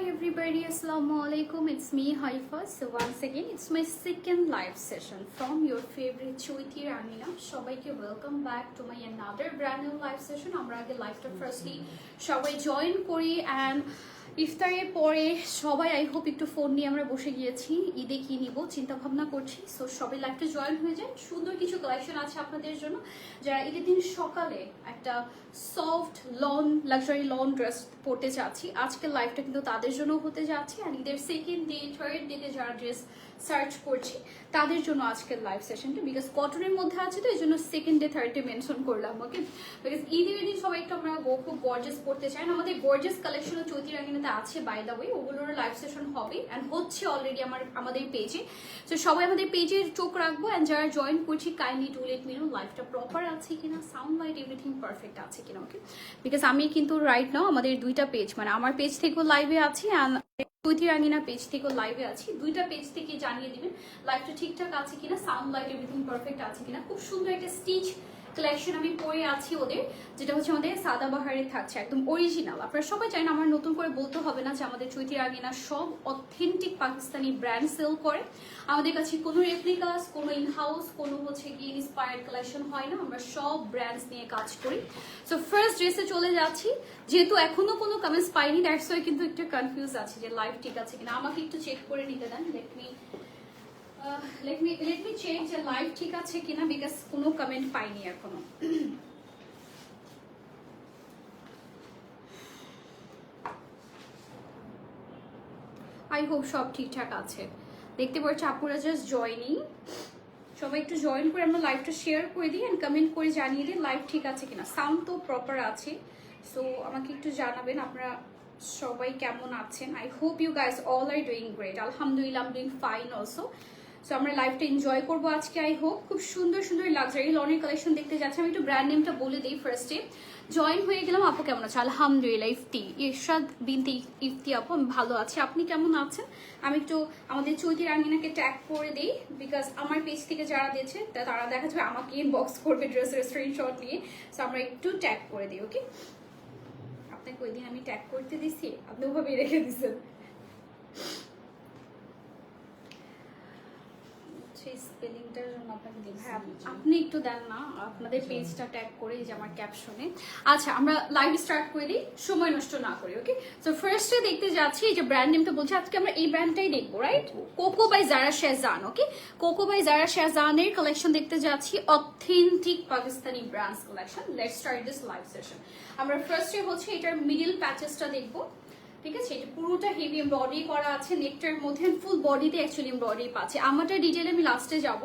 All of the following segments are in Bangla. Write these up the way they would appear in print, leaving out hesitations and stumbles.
everybody, assalamu alaikum. It's me Haifa. So once again, it's my second live session from your favorite Choiti Ramina. Shobaike welcome back to my another brand new live session. Amra age live ta firstly shobai join kori and ইফতারের পরে সবাই আই হোপ একটু ফোন নিয়ে আমরা বসে গিয়েছি ঈদে কি নিব চিন্তা ভাবনা করছি। সো সবাই লাইভটা জয়েন হয়ে যায়। সুন্দর কিছু কালেকশন আছে আপনাদের জন্য যারা ঈদের দিন সকালে একটা soft lawn luxury lawn dress পরতে চাচ্ছি। আজকের লাইভটা কিন্তু তাদের জন্য হতে যাচ্ছে আর ঈদের সেকেন্ড ডে থার্ড ডেতে যারা ড্রেস সার্চ করছি তাদের জন্য আজকের লাইভ সেশনটা বিকজ কটনের মধ্যে আছে তো এই জন্য second day third day mention করলাম ওকে। বিকজ ঈদের দিন সবাই একটু আমরা খুব গর্জাস পড়তে চাই না। আমাদের গর্জাস কালেকশনও চৈতি রাঙ্গিনাতে আছে বাই দ্য ওয়ে, ওগুলোর লাইভ সেশন হবে অ্যান্ড হচ্ছে অলরেডি আমাদের পেজে। তো সবাই আমাদের পেজে চোখ রাখবো অ্যান্ড যারা জয়েন করছি kindly do let me no লাইভটা প্রপার আছে কিনা, সাউন্ড লাইট এভরিথিং পারফেক্ট আছে কিনা ওকে। বিকজ আমি কিন্তু রাইট নাও আমাদের দুইটা পেজ মানে আমার পেজ থেকেও লাইভে আছি অ্যান্ড চৈতি রাঙ্গিনা পেজ থেকেও লাইভে আছি। দুইটা পেজ থেকে জানিয়ে দিবেন লাইভটা ঠিকঠাক আছে কিনা, সাউন্ড লাইট এভরিথিং পারফেক্ট আছে কিনা। খুব সুন্দর একটা স্টিচ কালেকশন আমি পরে আছি ওদের, যেটা হচ্ছে আমাদের সাদাবাহারে থাকছে একদম অরিজিনাল। আপনারা সবাই জানেন আমার নতুন করে বলতে হবে না যে আমাদের চৈতি রাঙ্গিনা সব অথেন্টিক পাকিস্তানি ব্র্যান্ড সেল করে। আমাদের কাছে কোনো রেপ্লিকাস, কোনো ইনহাউস, কোনো হচ্ছে কি ইন্সপায়ার্ড কালেকশন হয় না, আমরা সব ব্র্যান্ডস নিয়ে কাজ করি। সো ফার্স্ট ড্রেসে চলে যাচ্ছি, যেহেতু এখনো কোনো কমেন্টস পাইনি দ্যাটস ওয়াই কিন্তু একটু কনফিউজ আছে যে লাইভ ঠিক আছে কিনা। আমাকে একটু চেক করে নিতে দেন, let me check যে লাইভ ঠিক আছে কিনা বিকজ কোনো কমেন্ট পাইনি এখনো। আই হোপ সব ঠিকঠাক আছে। দেখতে পাচ্ছি আপুরা জাস্ট জয়েনিং, সবাই একটু জয়েন করে আমরা লাইভটা শেয়ার করে দিই এন্ড কমেন্ট করে জানিয়ে দিন লাইভ ঠিক আছে কিনা। সাউন্ড তো প্রপার আছে, সো আমাকে একটু জানাবেন আপনারা সবাই কেমন আছেন। I hope you guys all are doing great. আলহামদুলিল্লাহ I am doing fine also. So আমরা লাইভটা এনজয় করবো আজকে আই হোপ। খুব সুন্দর সুন্দর লাক্সারি লনের কালেকশন দেখতে যাচ্ছি। আমি একটু ব্র্যান্ড নেমটা বলে দিই ফার্স্টে। জয়েন হয়ে গেলাম। আপু কেমন আছে? আলহামদুলিল্লাহ ইফতি ইরশাদ বিনতি ইফতি আপু আমি ভালো আছি, আপনি কেমন আছেন? আমি একটু আমাদের চৈতি রাঙ্গিনাকে ট্যাগ করে দিই বিকজ আমার পেজ থেকে যারা দিয়েছে তারা দেখা যাবে আমাকে ইনবক্স করবে ড্রেসের স্ক্রিনশট নিয়ে। সো আমরা একটু ট্যাগ করে দিই ওকে। আপনাকে ওই দিন আমি ট্যাগ করতে দিছি, আপনি ওভাবেই রেখে দিচ্ছেন। স্পেলিংটার জন্য আপনাকে হ্যাঁ আপনি একটু দেন না আপনাদের পেজটা ট্যাগ করে যে আমার ক্যাপশনে। আচ্ছা আমরা লাইভ স্টার্ট করে দিই সময় নষ্ট না করি ওকে। সো ফার্স্টে দেখতে যাচ্ছি এই যে ব্র্যান্ড নেমটা বলছি আজকে আমরা এই ব্র্যান্ডটাই দেখবো right, Coco by Zara Shahjahan okay. Coco by Zara শেহজানের কালেকশন দেখতে যাচ্ছি, authentic Pakistani brands collection. Let's start this live session. আমরা ফার্স্টে হচ্ছে এটার মিডল প্যাচেসটা দেখবো, ঠিক আছে। এটা পুরোটা হেভি এমব্রয়ডারি করা আছে নেকটার মধ্যে, ফুল বডিতে অ্যাকচুয়ালি এমব্রয়ডারি পাচ্ছে। আমারটা ডিটেইলে আমি লাস্টে যাব।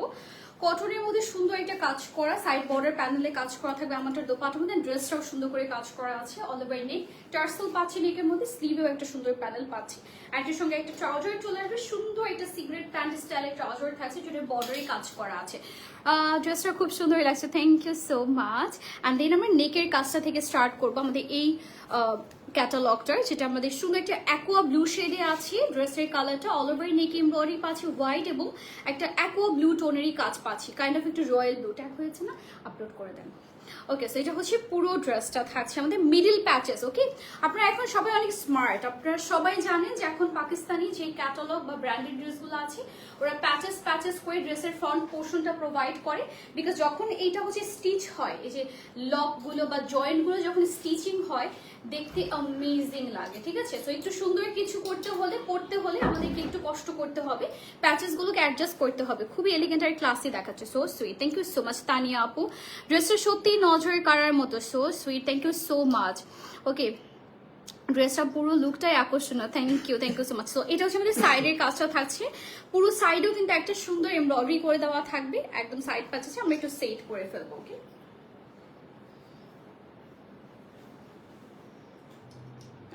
কটনের মধ্যে সুন্দর একটা কাজ করা, সাইড বর্ডার প্যানেলে কাজ করা থাকবে আমারটার দোপাটার মধ্যে। ড্রেসটাও সুন্দর করে কাজ করা আছে, অল ওভার নেক টার্সেল পাচ্ছি নেকের মধ্যে, স্লিভেও একটা সুন্দর প্যানেল পাচ্ছি। এটার সঙ্গে একটা ট্রাউজার চলে আসবে, সুন্দর একটা সিগারেট প্যান্ট স্টাইলের ট্রাউজার থাকছে যেটা বর্ডারে কাজ করা আছে। ড্রেসটা খুব সুন্দর লাগছে, thank you so much. And then আমরা নেকের কাজটা থেকে স্টার্ট করবো। আমাদের এই ক্যাটালগটার যেটা আমাদের সুন্দর একটা অ্যাকোয়া ব্লু শেডে আছে ড্রেসের কালারটা, অল ওভার নেক এমব্রয়ডারি পাচ্ছি হোয়াইট এবং একটা অ্যাকোয়া ব্লু টোনেরই কাজ পাচ্ছি, কাইন্ড অফ একটু রয়্যাল ব্লু ট্যাগ হয়েছে না, আপলোড করে দেন ওকে। সো এটা হচ্ছে পুরো ড্রেসটা থাকছে আমাদের মিডল প্যাচেস ওকে। আপনারা এখন সবাই অনেক স্মার্ট, আপনারা সবাই জানেন যে এখন পাকিস্তানি যে ক্যাটালগ বা ব্র্যান্ডেড ড্রেসগুলো আছে ওরা প্যাচেস করে ড্রেসের ফ্রন্ট পোর্শনটা প্রোভাইড করে। বিকজ যখন এইটা হচ্ছে স্টিচ হয়, এই যে লকগুলো বা জয়েন্টগুলো যখন স্টিচিং হয় দেখতে অ্যামেজিং লাগে, ঠিক আছে। তো একটু সুন্দর কিছু করতে হলে আমাদেরকে একটু কষ্ট করতে হবে, প্যাচেসগুলোকে অ্যাডজাস্ট করতে হবে। খুবই এলিগেন্ট আর ক্লাসি দেখাচ্ছে, so sweet. Thank you so much Tania আপু, ড্রেসটা সত্যি নজর কাড়ার মতো, so sweet, thank you so much okay. ড্রেসটা পুরো লুকটাই আকর্ষণীয়, thank you so much. So এটা হচ্ছে আমাদের সাইডের কাজটা থাকছে, পুরো সাইডেও কিন্তু একটা সুন্দর এমব্রয়ডারি করে দেওয়া থাকবে একদম সাইড প্যাচেসে। আমরা একটু সেট করে ফেলবো ওকে।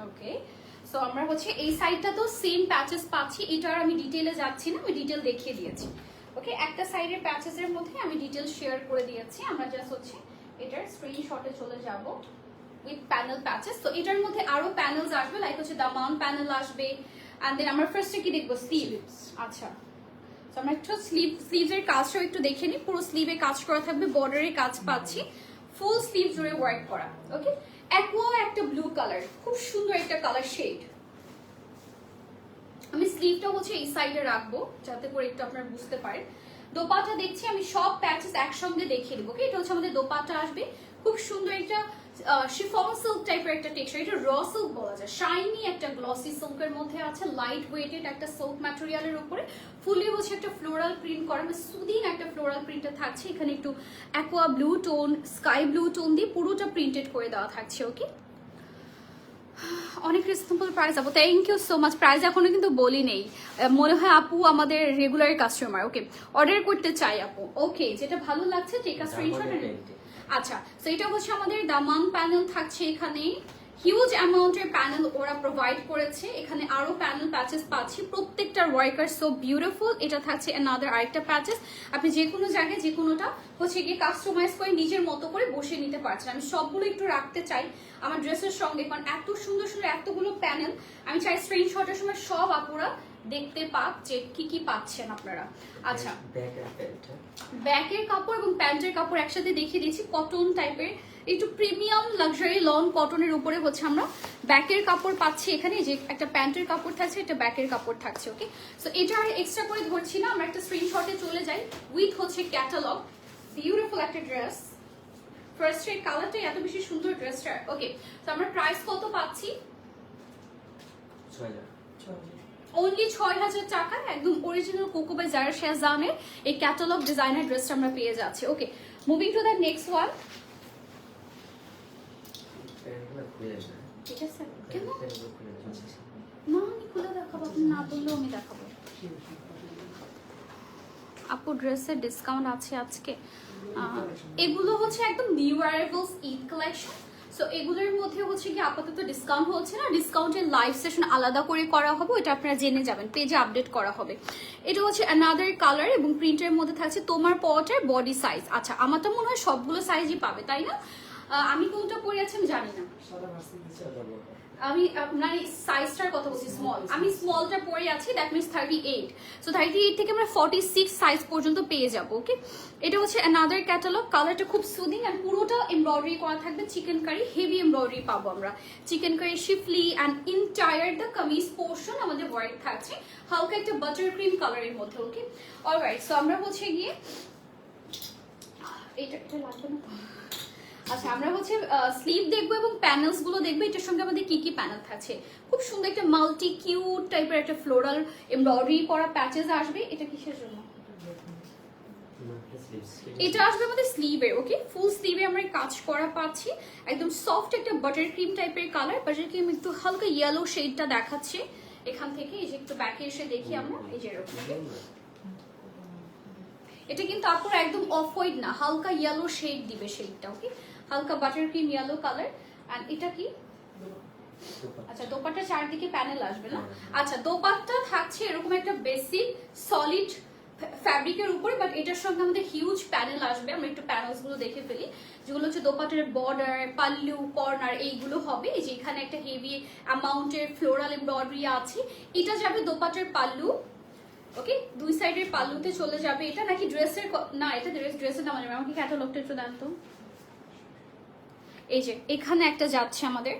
ওকে সো আমরা হচ্ছে এই সাইডটা তো সেম প্যাচেস পাচ্ছি, এটার আমি ডিটেইলে যাচ্ছি না, আমি ডিটেল দেখিয়ে দিয়েছি ওকে। একটা সাইডের প্যাচেসের মধ্যে আমি ডিটেল শেয়ার করে দিয়েছি, আমরা জাস্ট হচ্ছে এটার স্ক্রিনশটে চলে যাব উইথ প্যানেল প্যাচেস। তো এটার মধ্যে আরো প্যানেলস আসবে, লাইক হচ্ছে দামান প্যানেল আসবে। অ্যান্ড দেন আমরা ফার্স্টে কি দেখবো, স্লিভ। আচ্ছা তো আমরা একটু স্লিভের কাজটাও একটু দেখে নিই। পুরো স্লিভে কাজ করা থাকবে, বর্ডারের কাজ পাচ্ছি, ফুল স্লিভ জুড়ে ওয়ার্ক করা ওকে। অ্যাকোয়া একটা ব্লু কালার, খুব সুন্দর একটা কালার শেড, আমি স্লিভটা হচ্ছে এই সাইডে রাখবো যাতে করে একটু আপনারা বুঝতে পারেন। দোপাট্টা দেখছি আমি সব প্যাচেস একসঙ্গে দেখিয়ে দেবো। ওকে, এটা হচ্ছে আমাদের দোপাট্টা আসবে, খুব সুন্দর একটা শিফন সিল্ক টাইপের একটা টেক্সচার, এটা র সিল্ক বলা যায়, শাইনি একটা গ্লসি সিল্কের মধ্যে আছে, লাইট ওয়েটেড একটা সিল্ক ম্যাটেরিয়ালের উপরে ফুলি হচ্ছে একটা ফ্লোরাল প্রিন্ট করা, মানে সুদিং একটা ফ্লোরাল প্রিন্টটা থাকছে। এখানে একটু aqua blue tone, sky blue tone দিয়ে পুরোটা প্রিন্টেড করে দেওয়া থাকছে। ওকে, অনেক রিজনেবল প্রাইস আপু, thank you so much. Price এখনো কিন্তু বলি নেই, মনে হয় আপু আমাদের রেগুলার কাস্টমার। ওকে, অর্ডার করতে চাই আপু। ওকে, যেটা ভালো লাগছে টেক আ স্ক্রিনশট। আচ্ছা, তো এটা হচ্ছে আমাদের দামান প্যানেল থাকছে, এখানে হিউজ অ্যামাউন্টের প্যানেল ওরা প্রোভাইড করেছে। এখানে আরো প্যানেল প্যাচেস পাচ্ছি, প্রত্যেকটা ওয়ার্কার সো বিউটিফুল। এটা থাকছে অ্যানাদার আরেকটা প্যাচেস, আপনি যে কোনো জায়গায় যে কোনোটা হচ্ছে গিয়ে কাস্টমাইজ করে নিজের মতো করে বসে নিতে পারছেন। আমি সবগুলো একটু রাখতে চাই আমার ড্রেসের সঙ্গে, কারণ এত সুন্দর সুন্দর এতগুলো প্যানেল, আমি চাই স্ক্রিনশটের সময় সব আপুরা দেখতে পাক যে কি কি পাচ্ছেন আপনারা। আচ্ছা, ব্যাকের কাপড় এবং প্যান্টের কাপড় একসাথে দেখিয়ে দিচ্ছি, কটন টাইপের একটু প্রিমিয়াম লাক্সারি লন কটনের উপরে হচ্ছে আমরা ব্যাকের কাপড় পাচ্ছি। এখানে যে একটা প্যান্টের কাপড় থাকছে, একটা ব্যাকের কাপড় থাকছে। ওকে, সো এটা আর এক্সট্রা করে ধরছি না, আমরা একটা স্ক্রিনশটে চলে যাই উইথ হচ্ছে ক্যাটালগ। বিউটিফুল একটা ড্রেস, ফার্স্ট এর কালারটাই এত বেশি সুন্দর ড্রেসটা। ওকে, তো আমরা প্রাইস কত পাচ্ছি? 6000 6000 টাকা, একদম অরিজিনাল কোকো বাই জারা শেহজানের এই ক্যাটালগ ডিজাইনার ড্রেসটা আমরা পেয়ে যাচ্ছি। Okay, moving to the next one. ঠিক আছে, কেন না আমি খুলে দেখাবো, আপনি না বললেও আমি দেখাবো। আপু ড্রেসের ডিসকাউন্ট আছে আজকে, এগুলো হচ্ছে একদম new arrivals Eid collection. So এগুলোর মধ্যে হচ্ছে কি আপাতত ডিসকাউন্ট হচ্ছে না, ডিসকাউন্টের লাইভ সেশন আলাদা করে করা হবে, এটা আপনারা জেনে যাবেন, পেজে আপডেট করা হবে। এটা হচ্ছে অ্যানাদার কালার এবং প্রিন্টের মধ্যে থাকছে তোমার পটের বডি সাইজ। আচ্ছা, আমার তো মনে হয় সবগুলো সাইজই পাবে, তাই না? আমি কোনটা পরে আছি আমি জানি না, আমি আপনার সাইজটার কথা বলছি, স্মল, আমি স্মলটা পরে আছি, দ্যাট মিনস 38। সো 38 থেকে আমরা 46 সাইজ পর্যন্ত পেয়ে যাব। ওকে, এটা হচ্ছে অ্যানাদার ক্যাটালগ, কালারটা খুব সুদিং অ্যান্ড পুরোটা এমব্রয়ডারি করা থাকবে, চিকেন কারি হেভি এমব্রয়ডারি পাবো আমরা, chikankari schiffli and entire the kameez portion আমাদের ওয়ার্ক থাকছে হালকা একটা বাটার ক্রিম কালারের মধ্যে। ওকে, অলরাইট, সো আমরা হচ্ছে গিয়ে এটা লাগবে না। আচ্ছা, আমরা হচ্ছে স্লিভ দেখবো এবং প্যানেলস গুলো দেখবো, এটার সঙ্গে আমাদের কি কি প্যানেল থাকছে। খুব সুন্দর একটা মাল্টি কিউট টাইপের একটা ফ্লোরাল এমব্রয়ডারি করা প্যাচেস আসবে। এটা কিসের জন্য? এটা আসবে আমাদের স্লিভের। ওকে, ফুল স্লিভে আমরা কাজ করা পাচ্ছি, একদম সফট একটা বাটার ক্রিম টাইপের কালার, বাটার ক্রিম একটু হালকা ইয়েলো শেডটা দেখাচ্ছে এখান থেকে। এই যে একটু ব্যাকে এসে দেখি আমরা, এই যে এরকম, এটা কিন্তু আপনার একদম অফ হোয়াইট না, হালকা ইয়েলো শেড দিবে শেডটা। ওকে, হালকা butter cream yellow colour. And এটা কি? আচ্ছা, দোপাট্টা চারদিকে প্যানেল আসবে না? আচ্ছা, দোপাট্টা থাকছে এরকম একটা বেসিক সলিড ফ্যাব্রিকের উপরে, বাট এটার সঙ্গে আমাদের হিউজ প্যানেল আসবে। আমরা একটু প্যানেলস গুলো দেখে ফেলি, যেগুলো হচ্ছে দোপাট্টার বর্ডার, পাল্লু, কর্নার এইগুলো হবে। এই যে এখানে একটা হেভি অ্যামাউন্টের ফ্লোরাল এমব্রয়ডারি আছে, এটা যাবে দোপাট্টার পাল্লু। ওকে, দুই সাইডের পাল্লুতে চলে যাবে এটা, নাকি ড্রেসের না? এটা ড্রেসের নাম যাবে। আমাকে ক্যাটালগটা একটু দেন তো। এই যে এখানে একটা যাচ্ছে আমাদের,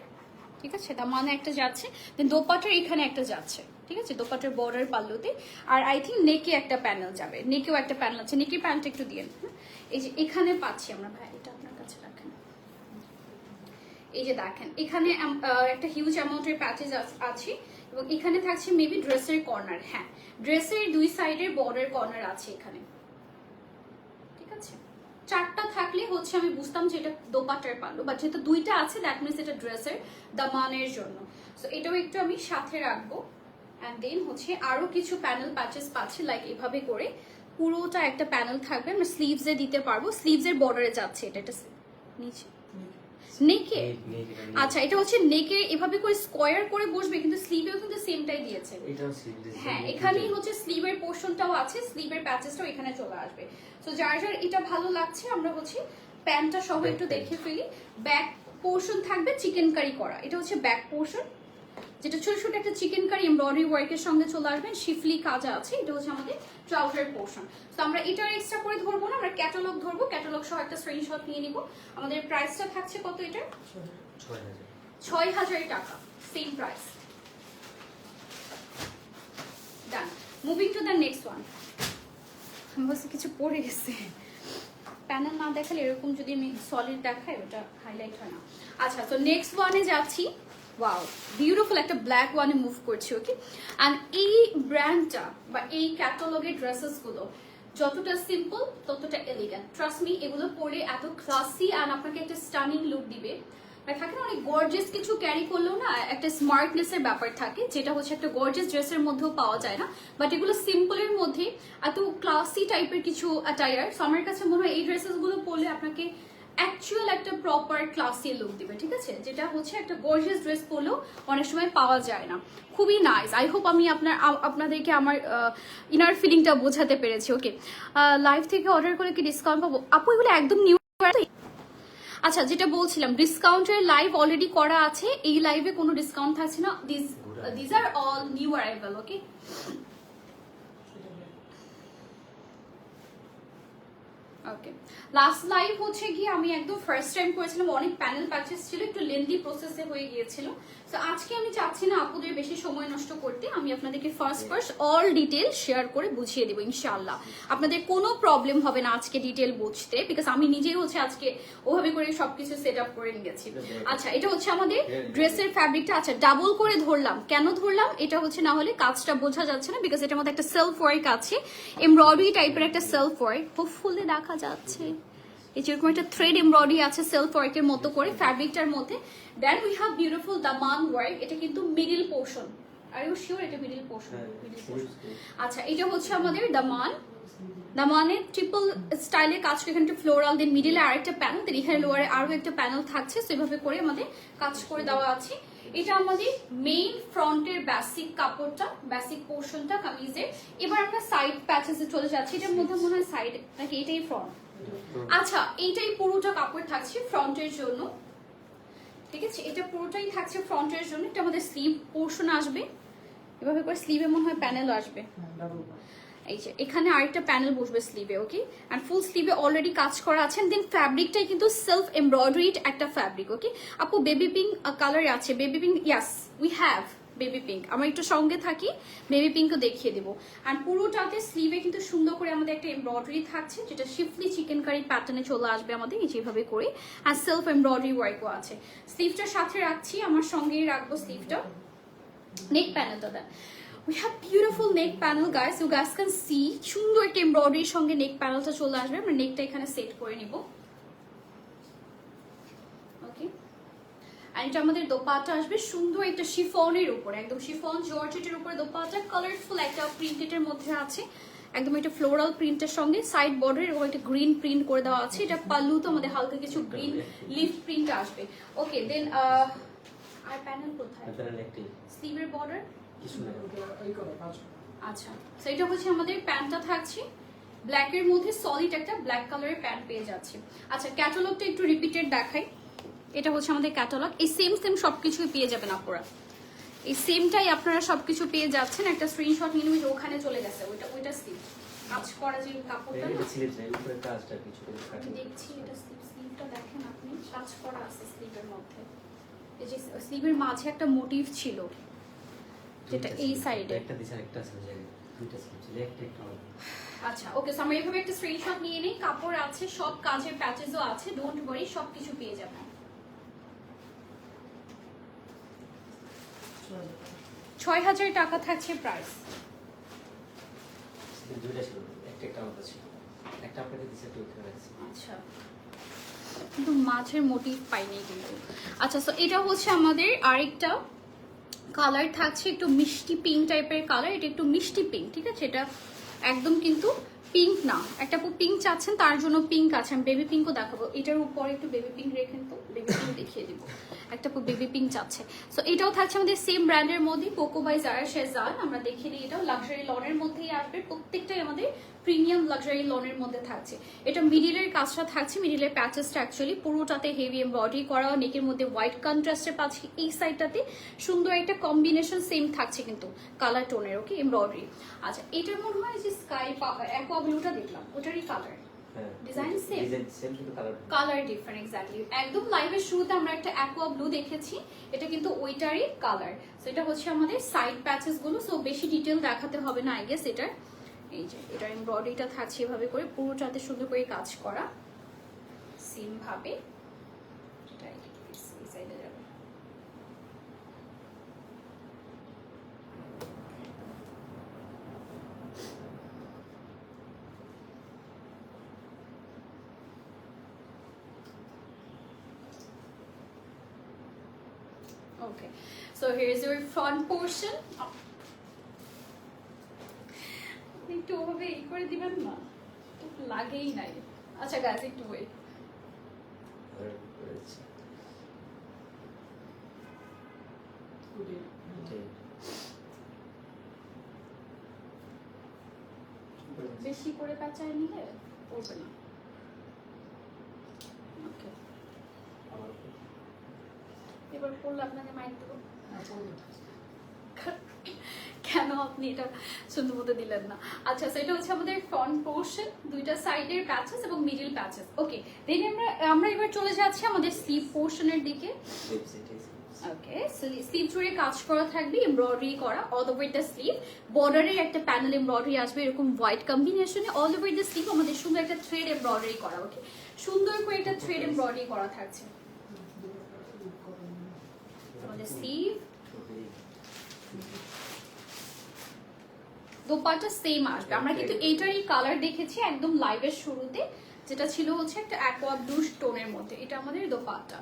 ঠিক আছে, দামানে একটা যাচ্ছে, দেন দোপাট্টার এখানে একটা যাচ্ছে, ঠিক আছে, দোপাট্টার বর্ডার পাল্লুতে। আর আই থিঙ্ক নেকে একটা প্যানেল যাবে, নেকেও একটা প্যানেল আছে, নেকের প্যানেলটা একটু দিয়ে। এই যে এখানে পাচ্ছি আমরা, ভাই এটা আপনার কাছে রাখেন। এই যে দেখেন এখানে একটা হিউজ অ্যামাউন্টের প্যাচেস আছে এবং এখানে থাকছে মেবি ড্রেসের কর্নার। হ্যাঁ, ড্রেসের দুই সাইডের বর্ডার কর্নার আছে এখানে, ঠিক আছে। চারটা থাকলে হচ্ছে আমি বুঝতাম যে এটা দোপাট্টার পাল্লু, বাট যেহেতু দুইটা আছে দ্যাট মিনস এটা ড্রেসের দামানের জন্য। সো এটাও একটু আমি সাথে রাখবো। অ্যান্ড দেন হচ্ছে আরো কিছু প্যানেল প্যাচেস পাচ্ছি, লাইক এভাবে করে পুরোটা একটা প্যানেল থাকবে, আমরা স্লিভসে দিতে পারবো, স্লিভসের বর্ডারে যাচ্ছে এটা, এটা নিচে নেকে। আচ্ছা, এটা হচ্ছে নেকে এভাবে করে স্কয়ার করে বসবে, কিন্তু স্লিভেও কিন্তু সেমটাই দিয়েছে। হ্যাঁ, এখানেই হচ্ছে স্লিভের পোর্শনটাও আছে, স্লিভের প্যাচেসটাও এখানে চলে আসবে। সো যার যার এটা ভালো লাগছে, আমরা হচ্ছে প্যান্টটা সহ একটু দেখে ফেলি। ব্যাক পোর্শন থাকবে চিকেন কারি করা, এটা হচ্ছে ব্যাক পোর্শন, যেটা ছোট ছোট একটা চিকেন কারি এমব্রয়ডারি ওয়ার্কের সঙ্গে চলে আসবে, শিফলি কাজ আছে। এটা হচ্ছে আমাদের ট্রাউজার পোর্শন। তো আমরা এটার এক্সট্রা করে ধরবো না, আমরা ক্যাটালগ ধরবো, ক্যাটালগ সহ একটা স্ক্রিনশট নিয়ে নিব। আমাদের প্রাইসটা থাকছে কত? এটা 6000 টাকা, same price. Moving to the next one. আমি বলছি কিছু পড়ে গেছে, প্যানেল না দেখালে এরকম যদি আমি সলিড দেখাই ওটা হাইলাইট হয় না। আচ্ছা, তো নেক্সট ওয়ানে যাচ্ছি। ওয়াও, বিউটিফুল একটা ব্ল্যাক ওয়ানে মুভ করছি। ওকে, অ্যান্ড এই ব্র্যান্ডটা বা এই ক্যাটালগের ড্রেসেসগুলো যতটা সিম্পল ততটা এলিগেন্ট। ট্রাস্ট মি, এগুলো পরে এত ক্লাসি অ্যান্ড আপনাকে একটা স্টানিং লুক দিবে। থাকে না অনেক গর্জিয়াস কিছু ক্যারি করলেও না একটা স্মার্টনেসের ব্যাপার থাকে, যেটা হচ্ছে একটা গর্জিয়াস ড্রেসের মধ্যেও পাওয়া যায় না। বাট এগুলো সিম্পলের মধ্যে এত ক্লাসি টাইপের কিছু অ্যাটায়ার। সো আমার কাছে মনে হয় এই ড্রেসেসগুলো পরলে আপনাকে অ্যাকচুয়াল একটা প্রপার ক্লাসি লুক দিবে, ঠিক আছে, যেটা হচ্ছে একটা গর্জিয়াস ড্রেস পরলেও অনেক সময় পাওয়া যায় না। খুবই নাইস। আই হোপ আমি আপনাদেরকে আমার ইনার ফিলিংটা বোঝাতে পেরেছি। ওকে, লাইভ থেকে অর্ডার করলে কি ডিসকাউন্ট পাবো? আপু এগুলো একদম নিউ। আচ্ছা, যেটা বলছিলাম, ডিসকাউন্টের লাইভ অলরেডি করা আছে, এই লাইভে কোনো ডিসকাউন্ট থাকছে না। This are all new arrival. Okay, okay, last live হচ্ছে গিয়ে আমি একদম ফার্স্ট টাইম করেছিলাম, অনেক প্যানেল প্যাচেস ছিল, একটু লেন্দি প্রসেসে হয়ে গিয়েছিল। তো আজকে আমি চাচ্ছি না আপুদের বেশি সময় নষ্ট করতে, আমি আপনাদেরকে ফার্স্ট অল ডিটেল শেয়ার করে বুঝিয়ে দেবো ইনশাআল্লাহ। আপনাদের কোনো প্রবলেম হবে না আজকে ডিটেল বুঝতে, বিকজ আমি নিজেই হচ্ছে আজকে ওভাবে করে সবকিছু সেট আপ করে নিয়েছি। আচ্ছা, এটা হচ্ছে আমাদের ড্রেসের ফ্যাব্রিকটা। আচ্ছা, ডাবল করে ধরলাম, কেন ধরলাম এটা হচ্ছে, না হলে কাজটা বোঝা যাচ্ছে না, বিকজ এটার মধ্যে একটা সেলফ ওয়ার্ক আছে, এমব্রয়ডারি টাইপের একটা সেলফ ওয়ার্ক, হোপফুলি দেখা যাচ্ছে। এই যেরকম একটা থ্রেড এমব্রয়ডারি আছে সেলফ ওয়ার্কের মতো করে ফ্যাব্রিকটার মধ্যে। দেন উই হ্যাভ বিউটিফুল দামান ওয়ার্ক। এটা কিন্তু middle portion. Are you sure এটা মিডল পোর্শন? আচ্ছা, এটা হচ্ছে আমাদের দামানে ট্রিপল স্টাইলে কাজ করে, এখানে ফ্লোরাল, দেন মিডিলে আরেকটা প্যানেল, দেন এখানে লোয়ারে আরো একটা প্যানেল থাকছে। সেভাবে করে আমাদের কাজ করে দেওয়া আছে। এটা আমাদের মেইন ফ্রন্টের বেসিক কাপড়টা, বেসিক পোর্শনটা কামিজের। এবার আমরা সাইড প্যাচেসে চলে যাচ্ছি। এটার মধ্যে মনে হয় সাইড নাকি এটাই ফ্রন্ট? আচ্ছা, এইটাই পুরোটা কাপড় থাকছে ফ্রন্টের জন্য, ঠিক আছে, এটা পুরোটাই থাকছে ফ্রন্টের জন্য। এটা আমাদের স্লিভ পোর্শন আসবে, এভাবে করে স্লিভে মনে হয় প্যানেল আসবে। এই যে এখানে আরেকটা প্যানেল বসবে স্লিভে। ওকে, এন্ড ফুল স্লিভে অলরেডি কাজ করা আছে। দেন ফ্যাব্রিকটাই কিন্তু সেলফ এমব্রয়ডারিড একটা ফ্যাব্রিক। ওকে আপু, বেবি পিঙ্ক কালারে আছে। Baby pink, yes we have baby pink. আমরা একটু সঙ্গে থাকি, বেবি পিঙ্কও দেখিয়ে দেবো। অ্যান্ড পুরোটাতে স্লিভে কিন্তু সুন্দর করে আমাদের একটা এমব্রয়ডারি থাকছে, যেটা শিফলি চিকেন কারি প্যাটার্নে চলে আসবে আমাদের যেভাবে করে। আর সেলফ এমব্রয়ডারি ওয়ার্কও আছে। স্লিভটার সাথে রাখছি, আমার সঙ্গেই রাখবো স্লিভটা। নেক প্যানেলটা দেন, we have beautiful neck panel guys, you guys can see সুন্দর একটা এমব্রয়ডারির সঙ্গে নেক প্যানেলটা চলে আসবে। আমরা নেকটা এখানে সেট করে নিব। ওকে, আর এটা আমাদের দোপাট্টা আসবে সুন্দর একটা শিফনের উপরে, একদম শিফন জর্জেটের উপরে দোপাট্টা, কালারফুল একটা প্রিন্টের মধ্যে আছে, একদম এটা ফ্লোরাল প্রিন্টের সঙ্গে সাইড বর্ডার এবং একটা গ্রিন প্রিন্ট করে দেওয়া আছে। এটা পাল্লু তো আমাদের হালকা কিছু গ্রিন লিফ প্রিন্ট আসবে। ওকে, দেন আর প্যানেল কোথায়? স্লিভের বর্ডার। আচ্ছা, তো এটা হচ্ছে আমাদের প্যান্টটা থাকছে ব্ল্যাকের মধ্যে, সলিড একটা ব্ল্যাক কালারের প্যান্ট পেয়ে যাচ্ছে। আচ্ছা, ক্যাটালগটা একটু রিপিটেড দেখাই। এটা হচ্ছে আমাদের ক্যাটালগ। এই সেম সবকিছুই পেয়ে যাবেন আপনারা, এই সেমটাই আপনারা সবকিছু পেয়ে যাচ্ছেন। একটা স্ক্রিনশট নিয়ে নিন, ওখানে চলে গেছে ওইটা স্লিভ কাজ করা যে কাপড়টা না, আমি দেখছি এটা স্লিভটা দেখেন আপনি, কাজ করা আছে স্লিভের মধ্যে। এই যে স্লিভের মাঝে একটা মোটিভ ছিল, যেটা এই সাইডে একটা দিশা একটা আছে জায়গায় দুইটা ছিল একটা। আচ্ছা, ওকে, সো আমরা এইভাবে একটা স্ক্রিনশট নিয়ে নেই। কাপড় আছে, সব কাজের প্যাচেসও আছে, ডোন্ট ওয়ারি, সবকিছু পেয়ে যাবেন। ৬,০০০ টাকা থাকছে প্রাইস। দুইটা ছিল, একটা আমাদের ছিল, একটা আপনাকে দিশা টু করে আছে। আচ্ছা, কিন্তু মাছের মোটিভ পাইনি কিন্তু। আচ্ছা, সো এটা হচ্ছে আমাদের আরেকটা কালার থাকছে, একটু মিষ্টি পিঙ্ক টাইপের কালার। এটা একটু মিষ্টি পিঙ্ক, ঠিক আছে, এটা একদম কিন্তু পিঙ্ক না। একটা পিঙ্ক চাচ্ছেন, তার জন্য পিঙ্ক আছে, আমি বেবি পিঙ্কও দেখাবো। এটার উপরে একটু বেবি পিঙ্ক রেখেন তো, বেবি পিঙ্ক দেখিয়ে দিব। একটা বেবি পিঙ্ক চাচ্ছে। সো এটাও থাকছে আমাদের সেম ব্র্যান্ডের মধ্যে, কোকো বাই জারা শেজান। আমরা দেখিয়ে দিই, এটাও লাক্সারি লনের মধ্যেই আসবে। প্রত্যেকটাই আমাদের প্রিমিয়াম লাক্সারি লনের মধ্যে থাকছে। এটা মিডিলের কাজটা থাকছে, মিডিলের প্যাচেসটা অ্যাকচুয়ালি পুরোটাতে হেভি এমব্রয়ডারি করা, নেকের মধ্যে হোয়াইট কন্ট্রাস্টে পাচ্ছি। এই সাইডটাতে সুন্দর একটা কম্বিনেশন সেম থাকছে কিন্তু কালার টোনের। Okay, embroidery. আচ্ছা, এটার মনে হয় যে স্কাই অ্যাকোয়া ব্লুটা দেখলাম, ওটারই colour design same, design same কিন্তু কালার ডিফারেন্ট। এক্স্যাক্টলি, একদম লাইভের শুরুতে আমরা একটা অ্যাকোয়া ব্লু দেখেছি, এটা কিন্তু ওইটারই কালার। সো এটা হচ্ছে আমাদের সাইড প্যাচেস গুলো, সো বেশি ডিটেল দেখাতে হবে না আই গেস। এটার এই যে এটার এমব্রয়ডারিটা থাকছে এভাবে করে, পুরোটাতে সুন্দর করে কাজ করা সেম ভাবে। এটা এই সাইডে যাবে। Okay, so here's your front portion. একটু ওভাবে এই করে দিবেন না, লাগেই নাই। আচ্ছা গাইস একটু ওয়েট। বেশি করে পেঁচায় নিলে পড়বে না। ওকে, এবার পড়লে আপনাকে মাইক দেবো। কেন আপনি এটা সুন্দর মতো দিলেন না? আচ্ছা, সেটা হচ্ছে আমাদের ফ্রন্ট পোর্শন, দুইটা সাইডের প্যাচেস এবং মিডল প্যাচেস। ওকে, দেন আমরা এবার চলে যাচ্ছি আমাদের স্লিভ পোর্শনের দিকে। ওকে, স্লিভ জুড়ে কাজ করা থাকবে, এমব্রয়ডারি করা অল ওভার দ্য স্লিভ। বর্ডারের একটা প্যানেল এমব্রয়ডারি আসবে এরকম হোয়াইট কম্বিনেশনে। অল ওভার দ্য স্লিভ আমাদের সুন্দর একটা থ্রেড এমব্রয়ডারি করা। ওকে, সুন্দর করে একটা থ্রেড এমব্রয়ডারি করা থাকছে আমাদের স্লিভ। দোপাট্টা সেম আসবে। আমরা কিন্তু এইটারই কালার দেখেছি একদম লাইভের শুরুতে, যেটা ছিল হচ্ছে একটা অ্যাকোয়া ব্লু টোনের মধ্যে। এটা আমাদের দোপাট্টা,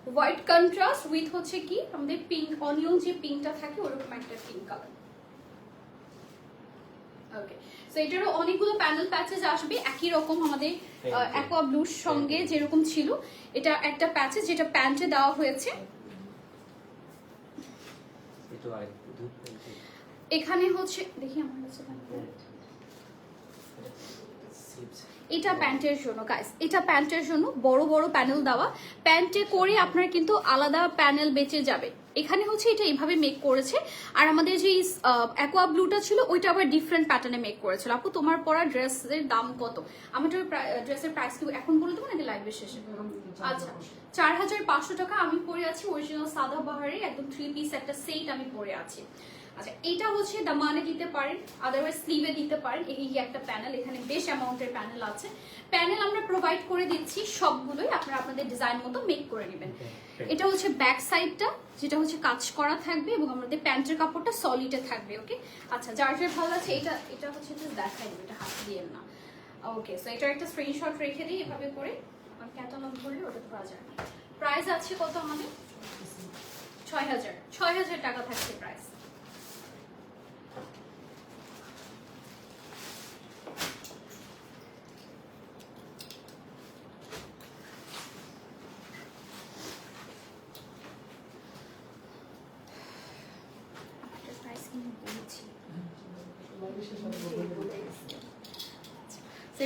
হোয়াইট কন্ট্রাস্ট উইথ হচ্ছে কি আমাদের পিঙ্ক, অনিয়ন যে পিঙ্কটা থাকে ওরকম একটা পিঙ্ক কালার। ওকে, সো এটারও অনেকগুলো প্যানেল প্যাচেস আসবে একই রকম আমাদের অ্যাকোয়া ব্লুর সঙ্গে যেরকম ছিল। এটা একটা প্যাচেস যেটা প্যান্টে দেওয়া হয়েছে। এখানে হচ্ছে দেখি আমার কাছে এটা প্যান্টের জন্য গাইস, এটা প্যান্টের জন্য বড় বড় প্যানেল দেওয়া। প্যান্টে করে আপনার কিন্তু আলাদা প্যানেল বেঁচে যাবে। এখানে হচ্ছে এটা এইভাবে মেক করেছে, আর আমাদের যে অ্যাকোয়া ব্লুটা ছিল ওইটা আবার ডিফারেন্ট প্যাটার্নে মেক করেছিল। আপু তোমার পরা ড্রেসের দাম কত? আমার ড্রেসের প্রাইস কি এখন বলে দেবো নাকি লাইভের শেষে? আচ্ছা, 4500 টাকা আমি পরে আছি। অরিজিনাল সাদা বাহারে একদম 3 পিস একটা সেট আমি পরে আছি। আচ্ছা, এটা হচ্ছে দামানে দিতে পারেন, আদারওয়াইজ স্লিভে দিতে পারেন। এই একটা প্যানেল, এখানে বেশ অ্যামাউন্টের প্যানেল আছে। প্যানেল আমরা প্রোভাইড করে দিচ্ছি সবগুলোই, আপনারা আপনাদের ডিজাইন মতো মেক করে নেবেন। এটা হচ্ছে ব্যাক সাইডটা, যেটা হচ্ছে কাজ করা থাকবে এবং আমাদের প্যান্টের কাপড়টা সলিডে থাকবে। ওকে, আচ্ছা, যার যার ভালো আছে এটা এটা হচ্ছে দেখাই দেবে, এটা হাত দিয়ে না। ওকে, সো এটার একটা স্ক্রিনশট রেখে দিই এভাবে করে, ক্যাটালগ ধরলে ওটা পাওয়া যায়। প্রাইস আছে কত আমাদের? 6000 টাকা থাকছে প্রাইস।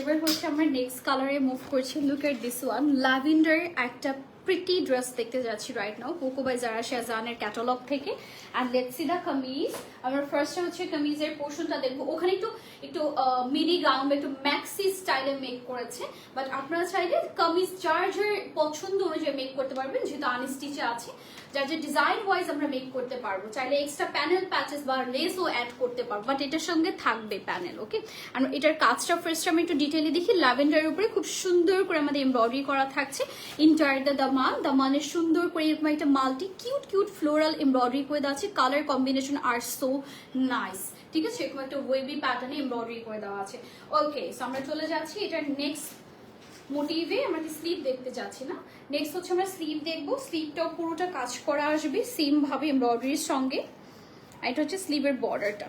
এবার হচ্ছে আমরা নেক্সট কালারে মুভ করছি। Look at this one, lavender একটা প্রিটি ড্রেস দেখতে যাচ্ছি রাইট নাও, কোকো বাই জারা শাহজাহানের ক্যাটালগ থেকে। And let's see the kameez. আমরা ফার্স্টে হচ্ছে কামিজের পোর্শনটা দেখবো। ওখানে একটু মিনি গাউন, একটু ম্যাক্সি স্টাইলে মেক করেছে, বাট আপনারা চাইলে কামিজ যার যার পছন্দ অনুযায়ী মেক করতে পারবেন, যেহেতু আনস্টিচে আছে। যার যে ডিজাইন ওয়াইজ আমরা মেক করতে পারবো, চাইলে এক্সট্রা প্যানেল প্যাচেস বা লেসও অ্যাড করতে পারবো, বাট এটার সঙ্গে থাকবে প্যানেল। ওকে, আর এটার কাজটা ফার্স্ট আমি একটু ডিটেইলে দেখি। ল্যাভেন্ডারের উপরে খুব সুন্দর করে আমাদের এমব্রয়ডারি করা থাকছে। ইন্টার দ্য দামানের সুন্দর করে এরকম একটা মাল্টি কিউট ফ্লোরাল এমব্রয়ডারি করে দেওয়া আছে। কালার কম্বিনেশন আর সো নাইস, ঠিক আছে, এরকম একটা ওয়েবি প্যাটার্নে এমব্রয়ডারি করে দেওয়া আছে। ওকে, সো আমরা চলে যাচ্ছি এটার নেক্সট মোটিভে। আমরা কি স্লিভ দেখতে যাচ্ছি না, নেক্সট হচ্ছে আমরা স্লিভ দেখবো। স্লিভটাও পুরোটা কাজ করা আসবে সেম ভাবে এমব্রয়ডারির সঙ্গে। এটা হচ্ছে স্লিভের বর্ডারটা।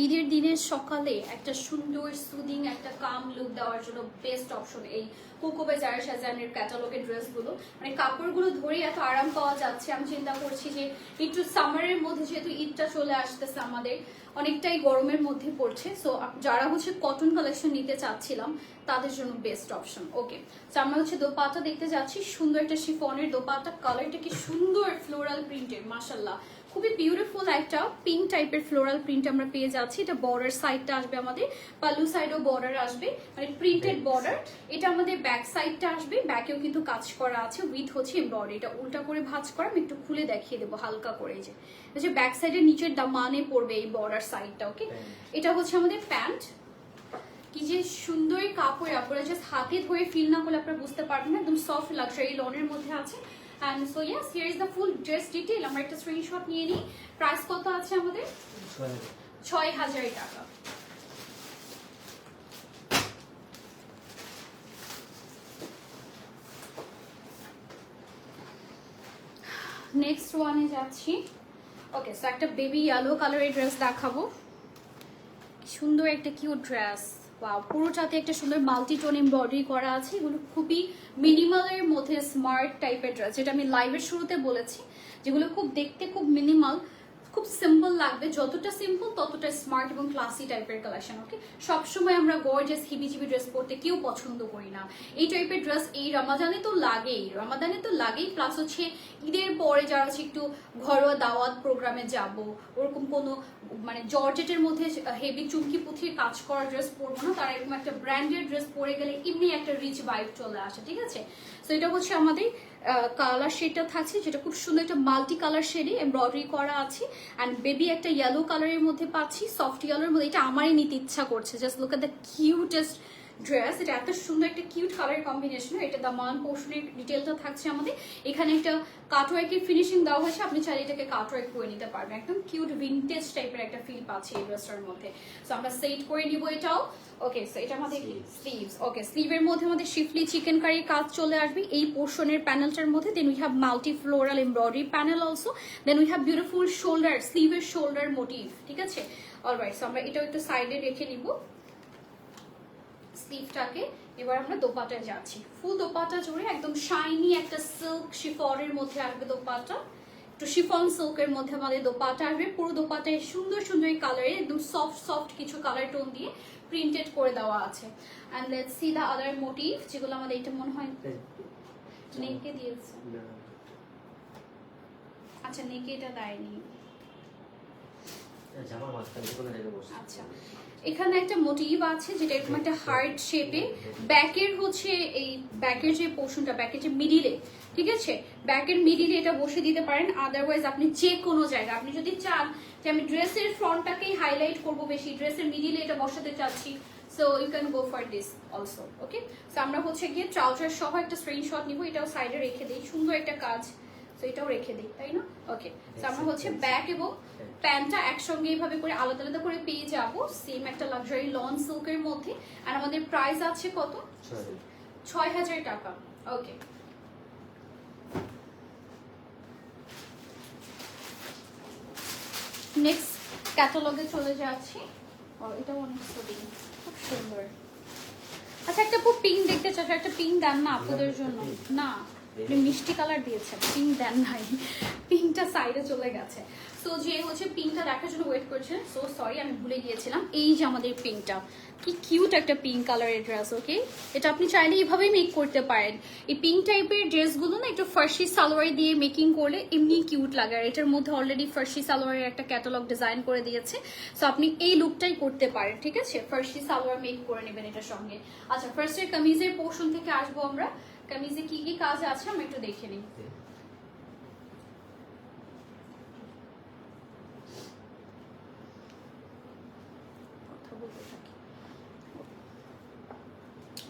ঈদের দিনের সকালে একটা সুন্দর সুদিং একটা কাম লুক দেওয়ার জন্য বেস্ট অপশন এই কোকো বাই জারা শাহজাহানের ক্যাটালগের ড্রেসগুলো। মানে কাপড়গুলো ধরে এত আরাম পাওয়া যাচ্ছে। আমি চিন্তা করছি যে একটু সামারের মধ্যে, যেহেতু ঈদটা চলে আসতেছে আমাদের, অনেকটাই গরমের মধ্যে পড়ছে, সো যারা হচ্ছে কটন কালেকশন নিতে চাচ্ছিলাম তাদের জন্য বেস্ট অপশন। ওকে, সো আমরা হচ্ছে দোপাট্টা দেখতে যাচ্ছি। সুন্দর একটা শিফনের দোপাট্টা, কালারটা কি সুন্দর ফ্লোরাল প্রিন্টের, মাশাল্লাহ খুবই বিউটিফুল একটা পিঙ্ক টাইপের ফ্লোরাল প্রিন্ট আমরা পেয়ে যাচ্ছি। এটা বর্ডার সাইডটা আসবে আমাদের, পাল্লু সাইডও বর্ডার আসবে, মানে প্রিন্টেড বর্ডার। এটা আমাদের ব্যাক সাইডটা আসবে, ব্যাকেও কিন্তু কাজ করা আছে উইথ হচ্ছে এমব্রয়ডারি। এটা উল্টা করে ভাঁজ করা, আমি একটু খুলে দেখিয়ে দেবো হালকা করে। যে ব্যাক সাইডের নিচের দামানে পড়বে এই বর্ডার সাইডটা। ওকে, এটা হচ্ছে আমাদের প্যান্ট। কি যে সুন্দর কাপড়, আপনারা জাস্ট হাতে ধরে ফিল না করলে আপনারা বুঝতে পারবেন না। একদম সফট লাক্সারি লনের মধ্যে আছে। And so yes, here is the full dress detail. আমরা একটা স্ক্রিনশট নিয়ে নিই। প্রাইস কত আছে আমাদের? 6000 টাকা। নেক্সট ওয়ানে যাচ্ছি। ওকে, সো একটা বেবি ইয়েলো কালারের ড্রেস দেখাবো। সুন্দর একটা কিউট ড্রেস, ওয়াও, পুরোটাতে একটা সুন্দর মাল্টি টোন এমব্রয়ডারি করা আছে। এগুলো খুবই মিনিমালের মধ্যে স্মার্ট টাইপের ড্রেস, যেটা আমি লাইভের শুরুতে বলেছি, যেগুলো খুব দেখতে খুব মিনিমাল, খুব সিম্পল লাগবে। যতটা সিম্পল ততটা স্মার্ট এবং ক্লাসি টাইপের কালেকশন। ওকে, সবসময় আমরা গর্জিয়াস হিবিজিবি ড্রেস পরতে কেউ পছন্দ করি না। এই টাইপের ড্রেস এই রমাদানে তো লাগেই, প্লাস হচ্ছে ঈদের পরে যারা হচ্ছে একটু ঘরোয়া দাওয়াত প্রোগ্রামে যাব, ওরকম কোনো মানে জর্জেটের মধ্যে হেভি চুমকি পুঁথির কাজ করা ড্রেস পরবো না, তারা এরকম একটা ব্র্যান্ডেড ড্রেস পরে গেলে এমনি একটা রিচ ভাইব চলে আসে। ঠিক আছে, তো এটা হচ্ছে আমাদের কালার শেডটা থাকছে, যেটা খুব সুন্দর একটা মাল্টি কালার শেডে এমব্রয়ডারি করা আছে। অ্যান্ড বেবি একটা ইয়েলো কালারের মধ্যে পাচ্ছি, সফট ইয়েলোর মধ্যে। এটা আমারই নিতে ইচ্ছা করছে, just look at the cutest dress. এটা এত সুন্দর একটা কিউট কালার কম্বিনেশন। এটা দামান পোর্শনের ডিটেলটা থাকছে আমাদের। এখানে একটা কাটওয়ার্কের ফিনিশিং দেওয়া হয়েছে, আপনি চাইলে এটাকে কাটওয়ার্ক করে নিতে পারবেন। একদম কিউট ভিনটেজ টাইপের একটা ফিল পাচ্ছি এই ড্রেসটার মধ্যে। সো আমরা সেট করে নিব এটাও। ওকে, সো এটা আমাদের স্লিভস। ওকে, স্লিভের মধ্যে আমাদের শিফলি চিকেন কারির কাজ চলে আসবে এই পোর্শনের প্যানেলটার মধ্যে। Then we have multi floral embroidery panel also. Then we have beautiful shoulder, স্লিভের শোল্ডার মোটিভ। ঠিক আছে, অলরাইট, সো আমরা এটাও একটু সাইডে রেখে নিব স্লিভটাকে। এবার আমরা দোপাটায় যাচ্ছি। ফুল দোপাটা জুড়ে একদম শাইনি একটা সিল্ক শিফনের মধ্যে আসবে দোপাটা। একটু শিফন সিল্কের মধ্যে আমাদের দোপাটা আসবে। পুরো দোপাটায় সুন্দর সুন্দর কালারে একদম সফট সফট কিছু কালার টোন দিয়ে প্রিন্টেড করে দেওয়া আছে। And let's see the other motif, যেগুলো আমাদের এটা মনে হয় নেকে দিয়েছে। আচ্ছা, নেকে এটা দেয়নি। আচ্ছা, এখানে একটা মোটিভ আছে যেটা এরকম একটা হার্ট শেপে। ব্যাকের হচ্ছে এই ব্যাকের যে পোর্শনটা, ব্যাকের যে মিডিলে, ঠিক আছে, ব্যাকের মিডিলে এটা বসে দিতে পারেন। আদারওয়াইজ আপনি যে কোনো জায়গায়, আপনি যদি চান যে আমি ড্রেসের ফ্রন্টটাকেই হাইলাইট করবো বেশি, ড্রেসের মিডিলে এটা বসাতে চাচ্ছি, so you can go for this also. Okay, so আমরা হচ্ছে গিয়ে ট্রাউজার সহ একটা স্ক্রিনশট নিব। এটাও সাইডে রেখে দিই, সুন্দর একটা কাজ, তো এটাও রেখে দিই, তাই না? ওকে, তো আমরা হচ্ছে ব্যাক এবং প্যান্টটা একসঙ্গে এইভাবে করে আলাদা আলাদা করে পেয়ে যাবো, সেম একটা লাক্সারি লন সিল্কের মধ্যে। আর আমাদের প্রাইস আছে কত? 6000 টাকা। ওকে, নেক্সট ক্যাটালগে চলে যাচ্ছি। এটাও অনেক খুব সুন্দর। আচ্ছা, একটা খুব পিঙ্ক দেখতে চাচ্ছ, একটা পিঙ্ক দেন না আপুদের জন্য? না, মিষ্টি কালার দিয়েছেন, পিঙ্ক দেন নাই, পিঙ্কটা সাইডে চলে গেছে। সো যে হচ্ছে পিঙ্কটা দেখার জন্য ওয়েট করছেন, সো সরি আমি ভুলে গিয়েছিলাম। এই যে আমাদের পিঙ্কটা, কি কিউট একটা পিঙ্ক কালারের ড্রেস। ওকে, এটা আপনি চাইলে এইভাবেই মেক করতে পারেন। এই পিঙ্ক টাইপের ড্রেসগুলো না একটু ফার্সি সালোয়ার দিয়ে মেকিং করলে এমনি কিউট লাগে। আর এটার মধ্যে অলরেডি ফার্সি সালোয়ারের একটা ক্যাটালগ ডিজাইন করে দিয়েছে, সো আপনি এই লুকটাই করতে পারেন। ঠিক আছে, ফার্সি সালোয়ার মেক করে নেবেন এটার সঙ্গে। আচ্ছা, ফার্স্টে কামিজের পোর্শন থেকে আসবো আমরা। কামিজে কি কি কাজ আছে আমরা একটু দেখে নিই।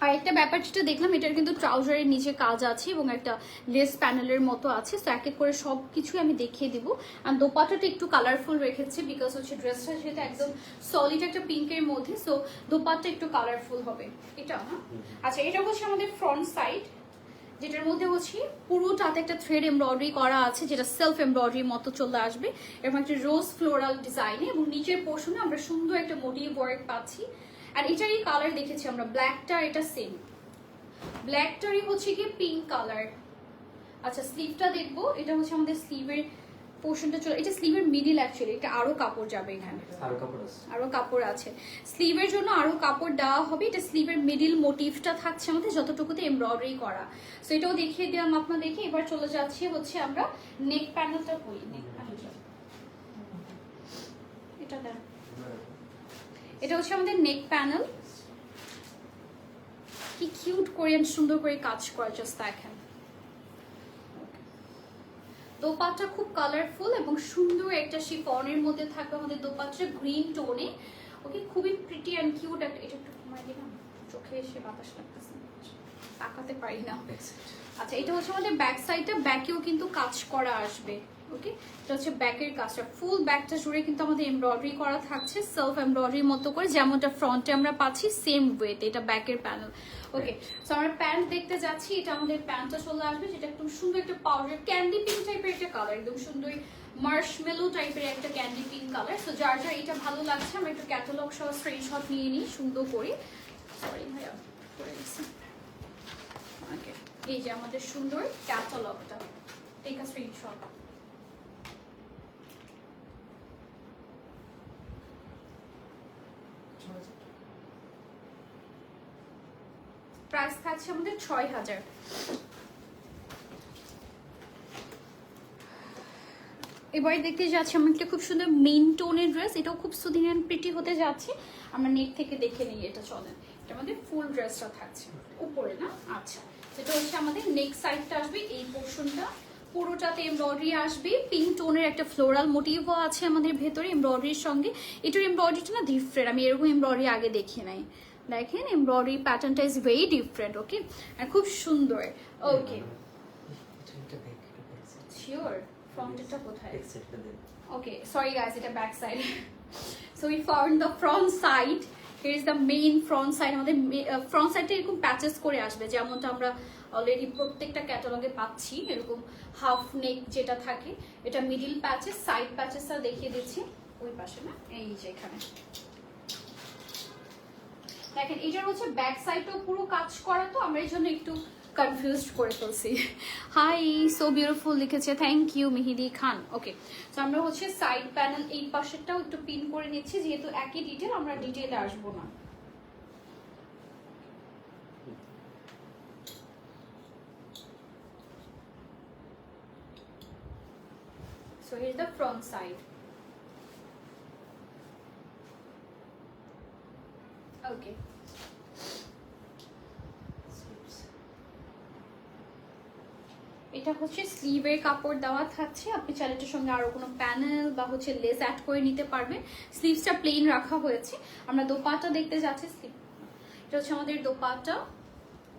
আর একটা ব্যাপার যেটা দেখলাম, এটার কিন্তু ট্রাউজারের নিচে কাজ আছে এবং একটা লেস প্যানেলের মতো আছে। সো এক এক করে সব কিছুই আমি দেখিয়ে দিব। আর দোপাটাটা একটু কালারফুল রেখেছে, বিকজ হচ্ছে ড্রেসটা যেটা একদম সলিড একটা পিঙ্কের মধ্যে, সো দোপাট্টা একটু কালারফুল হবে। এটা না, আচ্ছা, এটা হচ্ছে আমাদের ফ্রন্ট সাইড, যেটার মধ্যে হচ্ছে পুরোটাতে একটা থ্রেড এমব্রয়ডারি করা আছে, যেটা সেলফ এমব্রয়ডারির মতো চলে আসবে এবং একটা রোজ ফ্লোরাল ডিজাইনে। এবং নিচের পোর্শনে আমরা সুন্দর একটা মোটিভ ওয়ার্ক পাচ্ছি। আর এটারই কালার দেখেছি আমরা, ব্ল্যাকটা এটা সেম, ব্ল্যাকটারই হচ্ছে কি পিঙ্ক কালার। আচ্ছা, স্লিভটা দেখবো। এটা হচ্ছে আমাদের স্লিভের পোর্শনটা চলে, এটা স্লিভের মিডিল অ্যাকচুয়ালি, এটা আরো কাপড় যাবে এখানে, আরো কাপড় আছে স্লিভের জন্য, আরো কাপড় দেওয়া হবে। এটা স্লিভের মিডিল মোটিভটা থাকছে আমাদের যতটুকুতে এমব্রয়ডারি করা। সো এটাও দেখিয়ে দিলাম আপনাদেরকে। এবার চলে যাচ্ছি হচ্ছে আমরা নেক প্যানেলটা করি। নেক প্যানেলটা এটা দেন। এটা হচ্ছে আমাদের নেক প্যানেল, কি কিউট কোরিয়ান সুন্দর করে কাজ করা, জাস্ট দেখেন। দোপাট্টা খুব কালারফুল এবং সুন্দর একটা শিফনের মধ্যে থাকবে আমাদের দোপাট্টা গ্রিন টোনে। ওকে, খুবই প্রিটি অ্যান্ড কিউট একটা। এটা একটু কমাই দিলাম, চোখে এসে বাতাস লাগতেছে, তাকাতে পারি না। আচ্ছা, এটা হচ্ছে আমাদের ব্যাক সাইডটা, ব্যাকেও কিন্তু কাজ করা আসবে। ওকে, এটা হচ্ছে ব্যাকের কাজটা, ফুল ব্যাকটা জুড়ে কিন্তু আমাদের এমব্রয়ডারি করা থাকছে, সেলফ এমব্রয়ডারির মতো করে, যেমনটা ফ্রন্টে আমরা পাচ্ছি সেম ওয়েতে। এটা ব্যাকের প্যানেল। ওকে, সো আমরা প্যান্ট দেখতে যাচ্ছি। এটা আমাদের প্যান্টটা চলে আসবে, যেটা একদম সুন্দর একটা পাউডার ক্যান্ডি পিঙ্ক টাইপের একটা কালার, একদম সুন্দর মার্শমেলো টাইপের একটা ক্যান্ডি পিঙ্ক কালার। সো যার যার এটা ভালো লাগছে আমরা একটু ক্যাটালগ সহ স্ক্রিনশট নিয়ে নিই সুন্দর করে। সরি ভাইয়া, করে দিচ্ছি। ওকে, এই যে আমাদের সুন্দর ক্যাটালগটা, টেক আ স্ক্রিনশট। প্রাইস থাকছে আমাদের ৬,০০০। এবারে দেখতে যাচ্ছি আমরা একটা খুব সুন্দর মেন টোনের ড্রেস, এটাও খুব সুদিং অ্যান্ড প্রিটি হতে যাচ্ছে। আমরা নেট থেকে দেখে নিই, এটা চলেন। এটা আমাদের ফুল ড্রেসটা থাকছে উপরে না। আচ্ছা, এটা হচ্ছে আমাদের নেক সাইডটা আসবে, এই পোর্শনটা পুরোটাতে এমব্রয়ডারি আসবে, পিঙ্ক টোনের একটা ফ্লোরাল মোটিভও আছে আমাদের ভেতরে এমব্রয়ডারির সঙ্গে। এটার এমব্রয়ডারিটা না ডিফারেন্ট, আমি এরকম এমব্রয়ডারি আগে দেখি নাই। দেখেন এমব্রয়ডারি প্যাটার্নটা ইজ ভেরি ডিফারেন্ট। ওকে, আর খুব সুন্দর। ওকে, শিওর ফ্রন্টটা কোথায়? ওকে, সরি গাইস, এটা back side. So we found the front side. Here is the main front side. আমাদের ফ্রন্ট সাইডটা এরকম প্যাচেস করে আসবে, যেমনটা আমরা অলরেডি প্রত্যেকটা ক্যাটালগে পাচ্ছি। এরকম হাফ নেক যেটা থাকে, এটা মিডিল প্যাচেস, সাইড প্যাচেসটা দেখিয়ে দিচ্ছি ওই পাশে না, এই যে এখানে দেখেন। এটার হচ্ছে ব্যাক সাইডটাও পুরো কাজ করা, তো আমরা এই জন্য একটু কনফিউজড করে ফেলছি। হাই, সো বিউটিফুল লিখেছে, থ্যাংক ইউ মেহেদি খান। ওকে, তো আমরা হচ্ছে সাইড প্যানেল এই পাশেরটাও একটু পিন করে নিচ্ছি, যেহেতু একই ডিটেল, আমরা ডিটেলে আসবো না। So here's the front side. Okay. এটা হচ্ছে স্লিভের কাপড় দেওয়া থাকছে, আপনি চাইলে এটার সঙ্গে আরো কোনো প্যানেল বা হচ্ছে লেস অ্যাড করে নিতে পারবেন। স্লিভসটা প্লেন রাখা হয়েছে। আমরা দোপাট্টা দেখতে যাচ্ছি। এটা হচ্ছে আমাদের দোপাট্টা।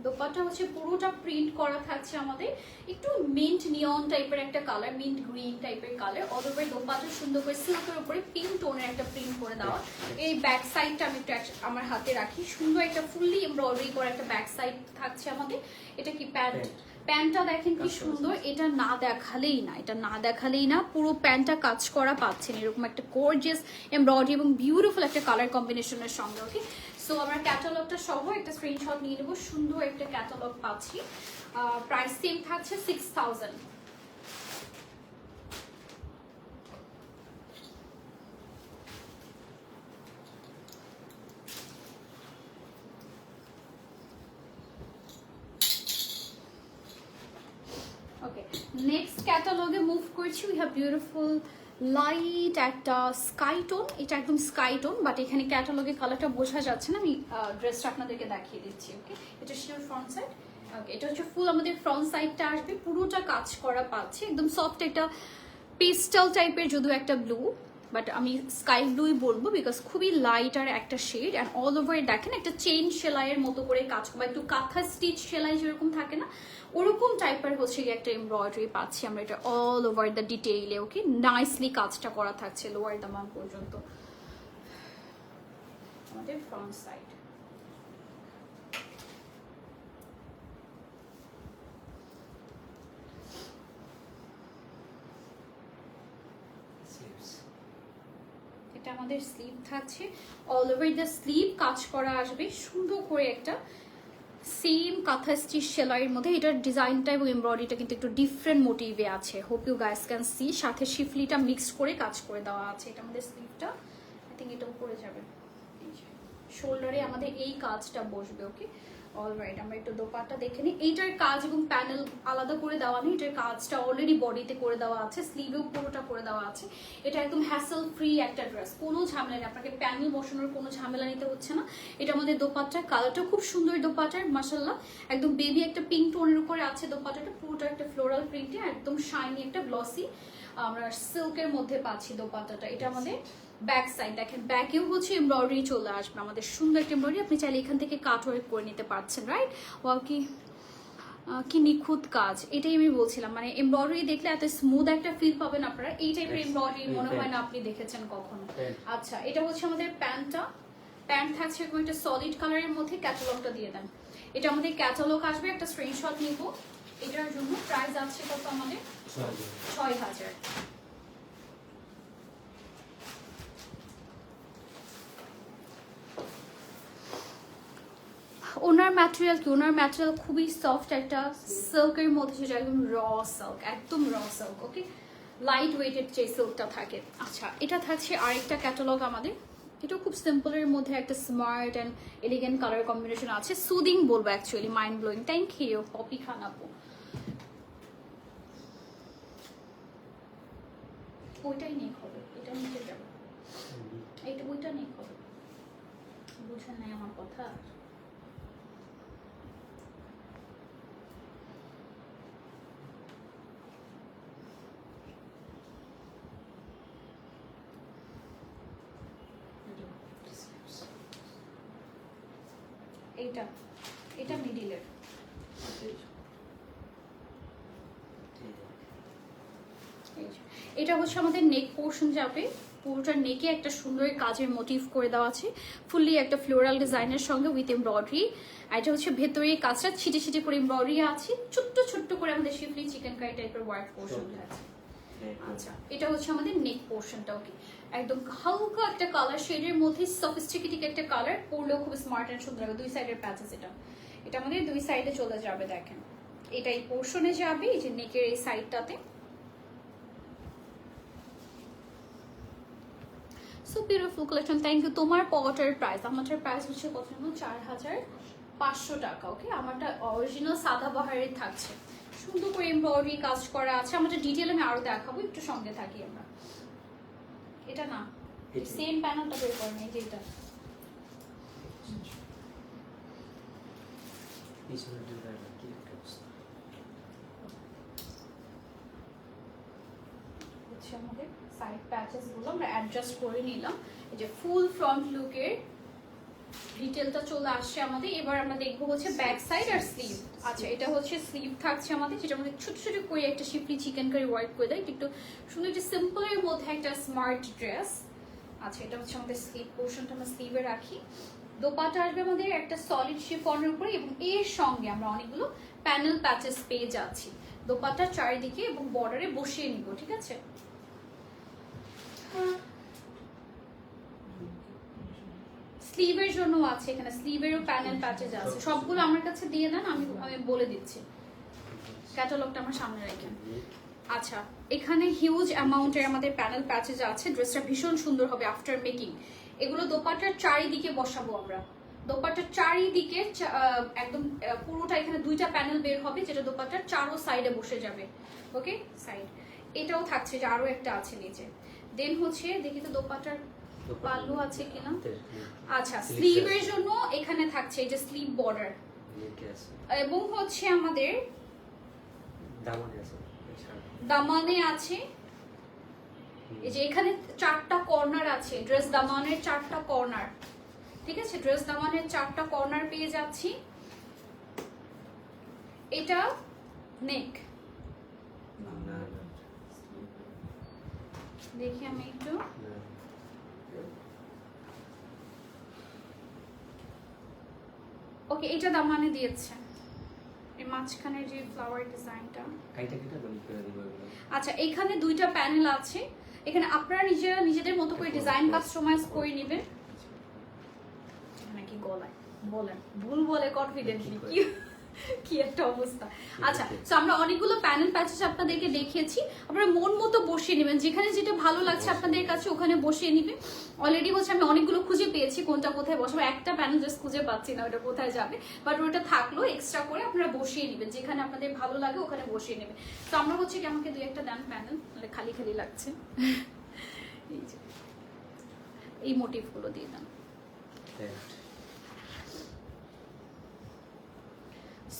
দোপাট্টা হচ্ছে পুরোটা প্রিন্ট করা থাকছে আমাদের, একটু মিন্ট নিয়ন টাইপের একটা কালার, মিন্ট গ্রিন টাইপের কালার। অল ওভার দোপাট্টা সুন্দর করে সিল্কের উপরে পিঙ্ক টোনের একটা প্রিন্ট করে দেওয়া। এই ব্যাক সাইডটা আমি একটু আমার হাতে রাখি, সুন্দর একটা ফুললি এমব্রয়ডারি করা একটা ব্যাক সাইড থাকছে আমাদের। এটা কি প্যান্ট? প্যান্টটা দেখেন কি সুন্দর, এটা না দেখালেই না, এটা না দেখালেই না, পুরো প্যান্টটা কাজ করা পাচ্ছেন এরকম একটা গর্জিয়াস এমব্রয়ডারি এবং বিউটিফুল একটা কালার কম্বিনেশনের সঙ্গে। ওকে, সো আমরা ক্যাটালগটা সহ একটা স্ক্রিনশট নিয়ে নেবো। সুন্দর একটা ক্যাটালগ পাচ্ছি, প্রাইস সেম থাকছে 6000। ওকে, নেক্সট ক্যাটালগে মুভ করছি। উই হ্যাভ বিউটিফুল লাইট একটা স্কাই টোন, এটা একদম স্কাই টোন, বাট এখানে ক্যাটালগে কালারটা বোঝা যাচ্ছে না, আমি ড্রেসটা আপনাদেরকে দেখিয়ে দিচ্ছি। ওকে, এটা শিওর ফ্রন্ট সাইড। ওকে, এটা হচ্ছে ফুল আমাদের ফ্রন্ট সাইডটা আসবে, পুরোটা কাজ করা পাচ্ছে, একদম সফট একটা পেস্টাল টাইপের, যদিও একটা ব্লু, বাট আমি স্কাই ব্লুই বলবো বিকজ খুবই লাইট আর একটা শেড। অ্যান্ড অল ওভার দেখেন একটা চেইন সেলাইয়ের মতো করে কাজ করবো, একটু কাঁথা স্টিচ সেলাই যেরকম থাকে না, ওরকম টাইপের হচ্ছে একটা এমব্রয়ডারি পাচ্ছি আমরা। এটা অল ওভার দ্য ডিটেইলে ওকে নাইসলি কাজটা করা থাকছে লোয়ার দামান পর্যন্ত। আমাদের ফ্রন্ট সাইড। এটা আমাদের স্লিভ থাকছে, অল ওভার দ্য স্লিভ কাজ করা আসবে সুন্দর করে একটা সেম কাঁথা স্টিচ সেলাইয়ের মধ্যে। এটার ডিজাইনটা এবং এমব্রয়ডারিটা কিন্তু একটু ডিফারেন্ট মোটিভে আছে, hope you guys can see. সাথে শিফলিটা মিক্সড করে কাজ করে দেওয়া আছে। এটা আমাদের স্লিভটা, আই থিঙ্ক এটা উপরে যাবে, শোল্ডারে আমাদের এই কাজটা বসবে। ওকে, অলরাইট, আমরা একটু দোপাট্টা দেখে নিই। এইটার কাজ এবং প্যানেল আলাদা করে দেওয়া নেই, এটার কাজটা অলরেডি বডিতে করে দেওয়া আছে, স্লিভেও পুরোটা করে দেওয়া আছে। এটা একদম হ্যাসেল ফ্রি একটা ড্রেস, কোনো ঝামেলা নেই, আপনাকে প্যানেল বসানোর কোনো ঝামেলা নিতে হচ্ছে না। এটা আমাদের দোপাট্টার কালারটা খুব সুন্দর, দোপাট্টার মাশাআল্লাহ একদম বেবি একটা পিঙ্ক টোনের উপরে আছে দোপাট্টাটা, পুরোটা একটা ফ্লোরাল প্রিন্টে একদম শাইনি একটা গ্লসি আমরা সিল্কের মধ্যে পাচ্ছি দোপাট্টাটা। এটা আমাদের ব্যাক সাইড, দেখেন ব্যাকেও হচ্ছে এমব্রয়ডারি চলে আসবে আমাদের, সুন্দর একটা এমব্রয়ডারি, আপনি চাইলে এখান থেকে কাট ওয়ার্ক করে নিতে পারছেন, রাইট? ওয়াও, কি নিখুঁত কাজ, এটাই আমি বলছিলাম, মানে এমব্রয়ডারি দেখলে এত স্মুথ একটা ফিল পাবেন আপনারা, এই টাইপের এমব্রয়ডারি মনে হয় না আপনি দেখেছেন কখনো। আচ্ছা, এটা হচ্ছে আমাদের প্যান্টটা, প্যান্ট থাকছে এরকম একটা সলিড কালারের মধ্যে, ক্যাটালগটা দিয়ে দেন। এটা আমাদের ক্যাটালগ আসবে, একটা স্ক্রিনশট নিব। এটার জন্য প্রাইস আছে কত আমাদের? 6000। ওনার ম্যাটেরিয়াল কি? ওনার ম্যাটেরিয়াল খুবই সফট একটা সিল্কের মধ্যে, সেটা একদম র সিল্ক, একদম র সিল্ক। ওকে, লাইট ওয়েটেড যে সিল্কটা থাকে। আচ্ছা, এটা থাকছে আরেকটা ক্যাটালগ আমাদের, এটা খুব সিম্পলের মধ্যে একটা smart and elegant colour combination আছে, সুদিং বলবো actually, mind blowing. Thank you Popy Khan আপু। ওইটাই নেই হবে, এটা নিতে যাবে, এইটা ওইটা নেই হবে, বুঝেন নাই আমার কথা? এইটা, এটা মিডিলের, এটা হচ্ছে আমাদের নেক পোর্শন যাবে, পুরোটা নেকে একটা সুন্দর কাজের মোটিভ করে দেওয়া আছে, ফুললি একটা ফ্লোরাল ডিজাইনের সঙ্গে উইথ এমব্রয়ডারি। আর এটা হচ্ছে ভেতরে কাজটা ছিটে ছিটে করে এমব্রয়ডারি আছে, ছোট্ট ছোট্ট করে আমাদের শিফলি চিকেন কারি টাইপের ওয়ার্ক পোর্শন আছে। আচ্ছা, এটা হচ্ছে আমাদের নেক পোর্শনটা। ওকে, একদম হালকা একটা কালার শেডের মধ্যে সফিস্টিকেটেড একটা কালার, পরলেও খুব স্মার্ট এন্ড সুন্দর লাগবে। দুই সাইডের প্যাচেস, এটা আমাদের দুই সাইডে চলে যাবে, দেখেন এটা এই পোর্শনে যাবে, এই যে নেকের এই সাইডটাতে। So beautiful collection, thank you. তোমার পটার প্রাইস, আমাদের প্রাইস হচ্ছে কত জানো? 4500 টাকা। ওকে, আমারটা অরিজিনাল সাদাবাহারের থাকছে, সুন্দর করে এমব্রয়ডারি কাজ করা আছে। আমাদের ডিটেইল আমি আরো দেখাবো, একটু সঙ্গে থাকি আমরা। এটা না, সেম প্যানেলটা বের করে নেই, যেটা হচ্ছে আমাদের সাইড প্যাচেস গুলো আমরা অ্যাডজাস্ট করে নিলাম। এই যে ফুল ফ্রন্ট লুকের ডিটেলটা চলে আসছে আমাদের। এবার আমরা দেখবো হচ্ছে ব্যাক সাইড আর স্লিভ। আচ্ছা, এটা হচ্ছে স্লিভ থাকছে আমাদের, যেটা আমাদের ছোট ছোট করে একটা শিফলি চিকেন কারি ওয়ার্ক করে দেয়, একটু সুন্দর, যে সিম্পলের মধ্যে একটা স্মার্ট ড্রেস। আচ্ছা, এটা হচ্ছে আমাদের স্লিভ পোর্শনটা, আমরা স্লিভে রাখি। দোপাট্টা আসবে আমাদের একটা সলিড শিফনের উপরে, এবং এর সঙ্গে আমরা অনেকগুলো প্যানেল প্যাচেস পেয়ে যাচ্ছি দোপাট্টার চারিদিকে, এবং বর্ডারে বসিয়ে নিব। ঠিক আছে, স্লিভের জন্য আছে এখানে, স্লিভেরও প্যানেল প্যাচেস আছে, সবগুলো আমার কাছে দিয়ে দেন, আমি বলে দিচ্ছি, ক্যাটালগটা আমার সামনে রাখেন। আচ্ছা, এখানে হিউজ অ্যামাউন্টের আমাদের প্যানেল প্যাচেস আছে, ড্রেসটা ভীষণ সুন্দর হবে আফটার মেকিং। এগুলো দোপাট্টার চারিদিকে বসাবো আমরা, দোপাট্টার চারিদিকে একদম পুরোটা, এখানে দুইটা প্যানেল বের হবে, যেটা দোপাট্টার চারো সাইডে বসে যাবে। ওকে, সাইড এটাও থাকছে, যে আরো একটা আছে নিচে। দেন হচ্ছে দেখি তো দোপাট্টার পাল্লু আছে কিনা। আচ্ছা, স্লিভের জন্য এখানে থাকছে এই যে স্লিভ বর্ডার, এবং হচ্ছে আমাদের দামানে আছে, এই যে এখানে 4টা কর্নার আছে, ড্রেস দামানের 4টা কর্নার। ঠিক আছে, ড্রেস দামানের 4টা কর্নার পেয়ে যাচ্ছি। এটা নেক, দেখি আমি একটু, ওকে, এটা দামানে দিয়েছে, এই মাঝখানে যে ফ্লাওয়ার ডিজাইনটা। আচ্ছা, এখানে দুইটা প্যানেল আছে, এখানে আপনারা নিজেরা নিজেদের মতো করে ডিজাইন কাস্টমাইজ করে নেবেন। নাকি গলায় বলেন, ভুল বলে কনফিডেন্টলি কি কি একটা অবস্থা। আচ্ছা, তো আমরা অনেকগুলো প্যানেল প্যাচেস আপনাদেরকে দেখিয়েছি, আপনারা মন মতো বসিয়ে নেবেন, যেখানে যেটা ভালো লাগছে আপনাদের কাছে ওখানে বসিয়ে নিবে। অলরেডি হচ্ছে আমি অনেকগুলো খুঁজে পেয়েছি কোনটা কোথায় বসাবো, একটা প্যানেল জাস্ট খুঁজে পাচ্ছি না ওটা কোথায় যাবে, বাট ওটা থাকলো এক্সট্রা করে আপনারা বসিয়ে নেবেন, যেখানে আপনাদের ভালো লাগে ওখানে বসিয়ে নেবেন। তো আমরা হচ্ছে কি আমাকে দুই একটা দেন প্যানেল, মানে খালি খালি লাগছে। এই যে এই মোটিভগুলো দিয়ে দেন।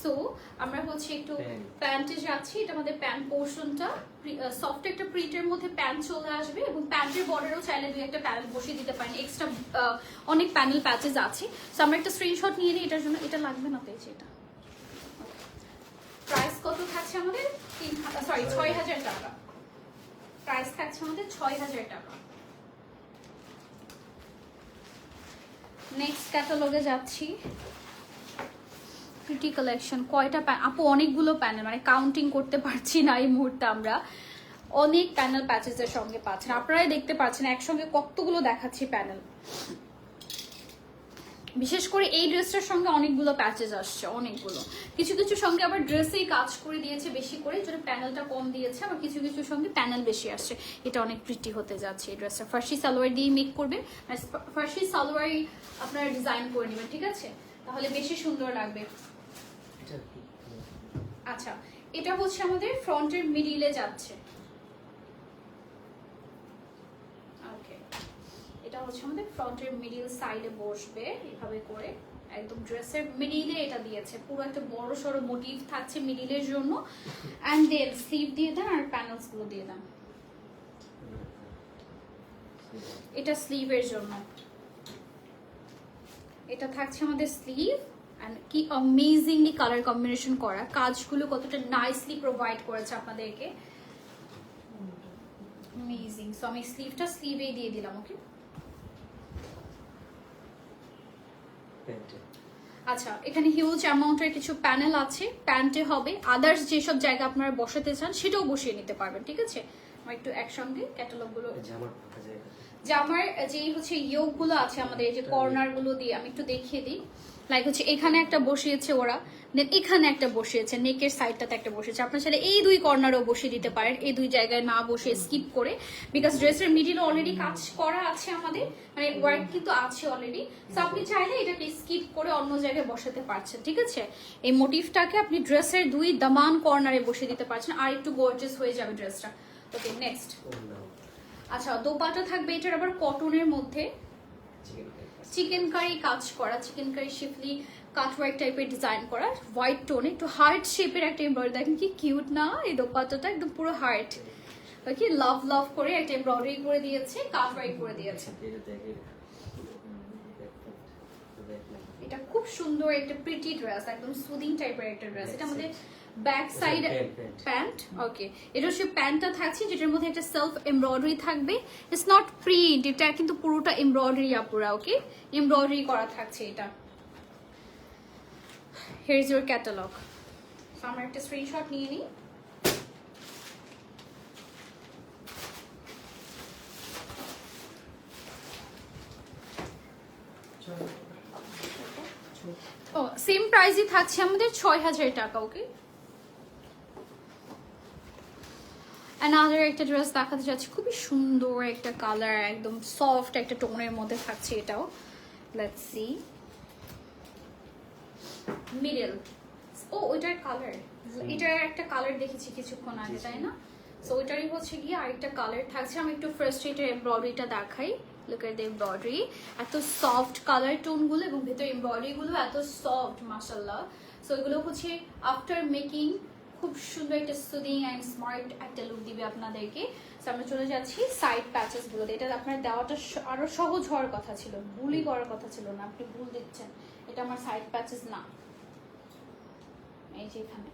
সো আমরা হচ্ছে একটু প্যান্টে যাচ্ছি, এটা আমাদের প্যান্ট পোর্শনটা সফট একটা প্রিন্টের মধ্যে প্যান্ট চলে আসবে, এবং প্যান্টের বর্ডারও চাইলে দুই একটা প্যানেল বসিয়ে দিতে পারেন, এক্সট্রা অনেক প্যানেল প্যাচেস আছে। সো আমরা একটা স্ক্রিনশট নিয়ে নিই এটার জন্য, এটা লাগবে না পেয়েছি এটা। প্রাইস কত থাকছে আমাদের? 6,000 টাকা। প্রাইস থাকছে আমাদের 6,000 টাকা। নেক্সট ক্যাটালগে যাচ্ছি, প্রিটি কালেকশন। কয়টা আপু? অনেকগুলো প্যানেল, মানে কাউন্টিং করতে পারছি না এই মুহূর্তে। আমরা অনেক প্যানেল প্যাচেসের সঙ্গে পাচ্ছেন, আপনারাই দেখতে পাচ্ছেন একসঙ্গে কতগুলো দেখাচ্ছি প্যানেল। বিশেষ করে এই ড্রেসটার সঙ্গে অনেকগুলো প্যাচেস আসছে, অনেকগুলো। কিছু কিছু সঙ্গে আবার ড্রেসেই কাজ করে দিয়েছে বেশি করে, যেটা প্যানেলটা কম দিয়েছে, আবার কিছু কিছু সঙ্গে প্যানেল বেশি আসছে। এটা অনেক প্রিটি হতে যাচ্ছে এই ড্রেসটা। ফার্সি সালোয়ার দিয়ে মেক করবেন, ফার্সি সালোয়ারই আপনারা ডিজাইন করে নেবেন, ঠিক আছে? তাহলে বেশি সুন্দর লাগবে। আচ্ছা, এটা হচ্ছে আমাদের ফ্রন্টের মিডিলে যাচ্ছে। ওকে, এটা হচ্ছে আমাদের ফ্রন্টের মিডিল সাইডে বসবে এভাবে করে, একদম ড্রেসের মিডিলে এটা দিয়েছে, পুরো একটা বড় সড়ো মোটিভ থাকছে মিডিলের জন্য। এন্ড দেন স্লিভ দিয়ে দেন আর প্যানেলস গুলো দিয়ে দেন। এটা স্লিভের জন্য, এটা থাকছে আমাদের স্লিভ। এন্ড কি অ্যামেজিংলি কালার কম্বিনেশন করা, কাজগুলো কতটা নাইসলি প্রোভাইড করেছে আপনাদেরকে, অ্যামেজিং। সো আমি স্লিভটা স্লিভেই দিয়ে দিলাম। ওকে, আচ্ছা, এখানে হিউজ অ্যামাউন্টের কিছু প্যানেল আছে, প্যান্টে হবে। আদার্স যেসব জায়গা আপনারা বসাতে চান সেটাও বসিয়ে নিতে পারবেন, ঠিক আছে? আমরা একটু একসঙ্গে ক্যাটালগ গুলো, জামার যেই হচ্ছে ইয়োগ গুলো আছে আমাদের, এই যে কর্নার গুলো দিয়ে আমি একটু দেখিয়ে দিই। লাইক হচ্ছে এখানে একটা বসিয়েছে ওরা, দেন এখানে একটা বসিয়েছে, নেকের সাইডটাতে একটা বসিয়েছে। আপনার চাইলে এই দুই কর্নারও বসিয়ে দিতে পারেন, এই দুই জায়গায় না বসে স্কিপ করে, বিকজ ড্রেসের মিডিলে অলরেডি কাজ করা আছে আমাদের, মানে ওয়ার্ক কিন্তু আছে অলরেডি। সো আপনি চাইলে এটাকে স্কিপ করে অন্য জায়গায় বসাতে পারছেন, ঠিক আছে? এই মোটিভটাকে আপনি ড্রেসের দুই দামান কর্নারে বসিয়ে দিতে পারছেন, আর একটু গর্জিয়াস হয়ে যাবে ড্রেসটা। ওকে, নেক্সট। আচ্ছা, দোপাটা থাকবে এটার আবার কটনের মধ্যে, চিকেন কারি কাজ করা, চিকেন কারি শিফলি কাটওয়ার্ক টাইপের ডিজাইন করা, হোয়াইট টোনে একটু হার্ট শেপের একটা এমব্রয়ডারি। দেখেন কি কিউট না এই দোপাট্টাটা, একদম পুরো হার্ট, ওকে, লাভ লাভ করে একটা এমব্রয়ডারি করে দিয়েছে, কাটওয়ার্ক করে দিয়েছে। এটা খুব সুন্দর একটা প্রিটি ড্রেস, একদম সুদিং টাইপের একটা ড্রেস। এটা আমাদের ব্যাক সাইড প্যান্ট। ওকে, এটা হচ্ছে প্যান্টটা থাকছে, যেটার মধ্যে একটা সেলফ এমব্রয়ডারি থাকবে। ইটস নট প্রিন্ট, এটা কিন্তু পুরোটা এমব্রয়ডারি আপুরা। ওকে, এমব্রয়ডারি করা থাকছে এটা। Here is your catalogue. আমরা একটা স্ক্রিনশট নিয়ে নিই। ও সেম প্রাইসই থাকছে আমাদের 6,000 টাকা। ওকে, অ্যানাদার একটা ড্রেস দেখাতে যাচ্ছি, খুবই সুন্দর একটা কালার, একদম সফট একটা টোনের মধ্যে থাকছে এটাও। Let's see middle. ও ওইটার কালার, এটার একটা কালার দেখেছি কিছুক্ষণ আগে, তাই না? সো ওইটারই হচ্ছে গিয়ে আরেকটা কালার থাকছে। আমি একটু ফ্রাস্ট্রেটেড এমব্রয়ডারিটা দেখাই। লুক এট দ্য এমব্রয়ডারি, এত সফট কালার টোনগুলো এবং ভেতর এমব্রয়ডারিগুলো এত সফট, মাশাআল্লাহ। সো এগুলো হচ্ছে আফটার মেকিং খুব সুন্দর একটা সুদিং অ্যান্ড স্মার্ট একটা লুক দিবে আপনাদেরকে। সো আমরা চলে যাচ্ছি সাইড প্যাচেস গুলোতে। এটা আপনার দেওয়াটা আরো সহজ হওয়ার কথা ছিল, ভুলই করার কথা ছিল না, আপনি ভুল দিচ্ছেন। এটা আমার সাইড প্যাচেস না, এই যে এখানে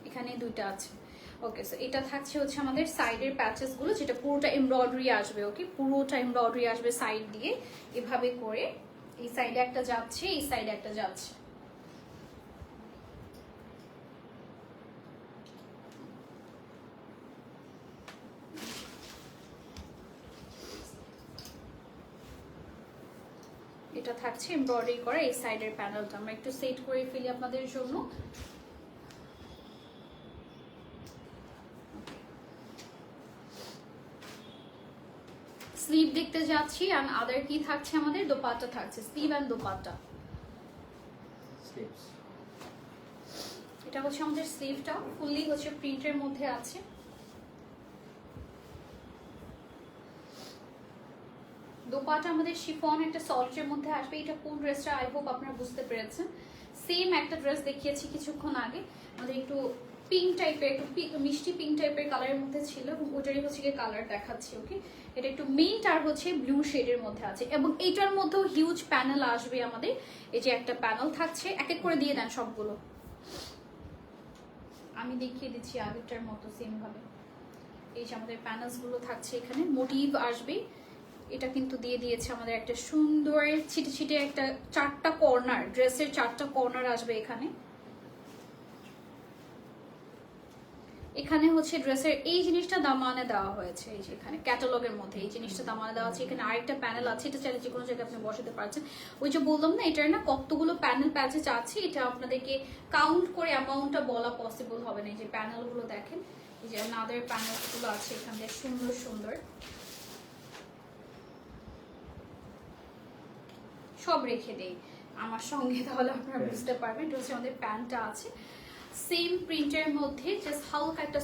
এখানে দুইটা আছে। ওকে, সো এটা থাকছে হচ্ছে আমাদের সাইডের প্যাচেস গুলো, যেটা পুরোটা এমব্রয়ডারি আসবে। ওকে, পুরোটা এমব্রয়ডারি আসবে সাইড দিয়ে এভাবে করে। এই সাইডে একটা যাচ্ছে, এই সাইডে একটা যাচ্ছে। এটা থাকছে এমব্রয়ডারি করা এই সাইডের প্যানেলটা আমরা একটু সেট করে ফেলি আপনাদের জন্য। স্লিভ দেখতে যাচ্ছি আর আদার কি থাকছে আমাদের দোপাট্টা থাকছে, স্লিভ এন্ড দোপাট্টা। এটা হচ্ছে আমাদের স্লিভটা, ফুললি হচ্ছে প্রিন্টের মধ্যে আছে। দোপাট্টা আমাদের শিফন একটা সল্টের মধ্যে আসবে। এটা কোন ড্রেসটা আই হোপ আপনারা বুঝতে পেরেছেন। সেম একটা ড্রেস দেখিয়েছি কিছুক্ষণ আগে, আমাদের একটু পিঙ্ক টাইপের, একটু মিষ্টি পিঙ্ক টাইপের কালারের মধ্যে ছিল এবং ওটারই হচ্ছে গিয়ে কালার দেখাচ্ছি। ওকে, এটা একটু মিন্ট আর হচ্ছে ব্লু শেডের মধ্যে আছে এবং এইটার মধ্যেও হিউজ প্যানেল আসবে আমাদের। এই যে একটা প্যানেল থাকছে, এক এক করে দিয়ে দেন সবগুলো, আমি দেখিয়ে দিচ্ছি আগেরটার মতো সেম ভাবে। এই যে আমাদের প্যানেলস গুলো থাকছে, এখানে মোটিভ আসবে। এটা কিন্তু দিয়ে দিয়েছে আমাদের একটা সুন্দর ছিটে ছিটে একটা 4টা কর্নার, ড্রেসের 4টা কর্নার আসবে এখানে। এখানে হচ্ছে ড্রেসের এই জিনিসটা দামানে দেওয়া হয়েছে, এই যে এখানে ক্যাটালগের মধ্যে এই জিনিসটা দামানে দেওয়া আছে। এখানে আরেকটা প্যানেল আছে, এটা চাইলে যে কোনো জায়গায় আপনি বসাতে পারছেন। ওই যে বললাম না, এটার না কতগুলো প্যানেল প্যাচেজ আছে, এটা আপনাদেরকে কাউন্ট করে অ্যামাউন্টটা বলা পসিবল হবে না। এই যে প্যানেলগুলো দেখেন, এই যে নাদের প্যানেলগুলো আছে এখানে সুন্দর সুন্দর সব রেখে দেই আমার সঙ্গে, তাহলে আপনারা বুঝতে পারবেন। এটা হচ্ছে আমাদের প্যান্টটা আছে সেম প্রিন্টের মধ্যে, জাস্ট হালকা একটা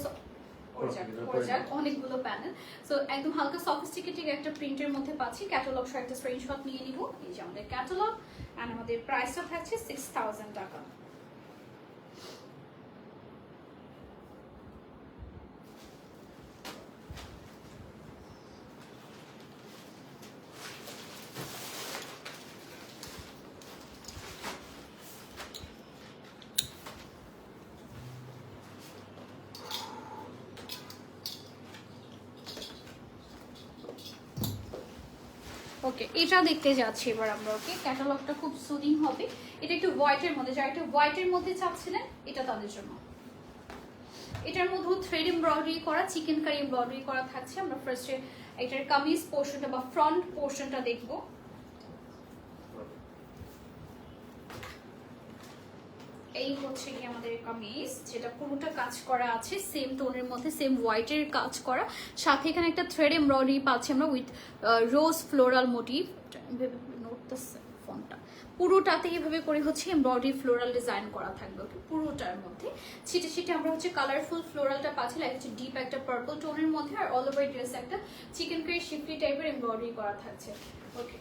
অনেকগুলো প্যানেল, সো একদম হালকা সফিস্টিকেটেড একটা প্রিন্টের মধ্যে পাচ্ছি। ক্যাটালগ সহ একটা স্ক্রিনশট নিয়ে নিব। এই যে আমাদের ক্যাটালগ, এন্ড আমাদের প্রাইসটা থাকছে 6000 টাকা। ওকে, এটা দেখতে যাচ্ছি এবার আমরা। ওকে, ক্যাটালগটা খুব সুদিং হবে। এটা একটু হোয়াইটের মধ্যে, যারা একটু হোয়াইটের মধ্যে চাচ্ছিলেন এটা তাদের জন্য। এটার মধ্যে থ্রেড এমব্রয়ডারি করা, চিকেন কারি এমব্রয়ডারি করা থাকছে। আমরা ফার্স্টে এটার কামিজ পোর্শনটা বা ফ্রন্ট পোর্শনটা দেখবো। এই হচ্ছে কি আমাদের কামিজ, যেটা পুরোটা কাজ করা আছে সেম টোনের মধ্যে, সেম হোয়াইটের কাজ করা, সাথে এখানে একটা থ্রেড এমব্রয়ডারি পাচ্ছি আমরা উইথ রোজ ফ্লোরাল মোটিভ। ফোনটা পুরোটাতে এভাবে করে হচ্ছে এমব্রয়ডারি ফ্লোরাল ডিজাইন করা থাকবে। ওকে, পুরোটার মধ্যে ছিটে ছিটে আমরা হচ্ছে কালারফুল ফ্লোরালটা পাচ্ছি, লাইক হচ্ছে ডিপ একটা পার্পল টোনের মধ্যে, আর অল ওভার ড্রেস একটা চিকেন কারি শিফলি টাইপের এমব্রয়ডারি করা থাকছে। ওকে,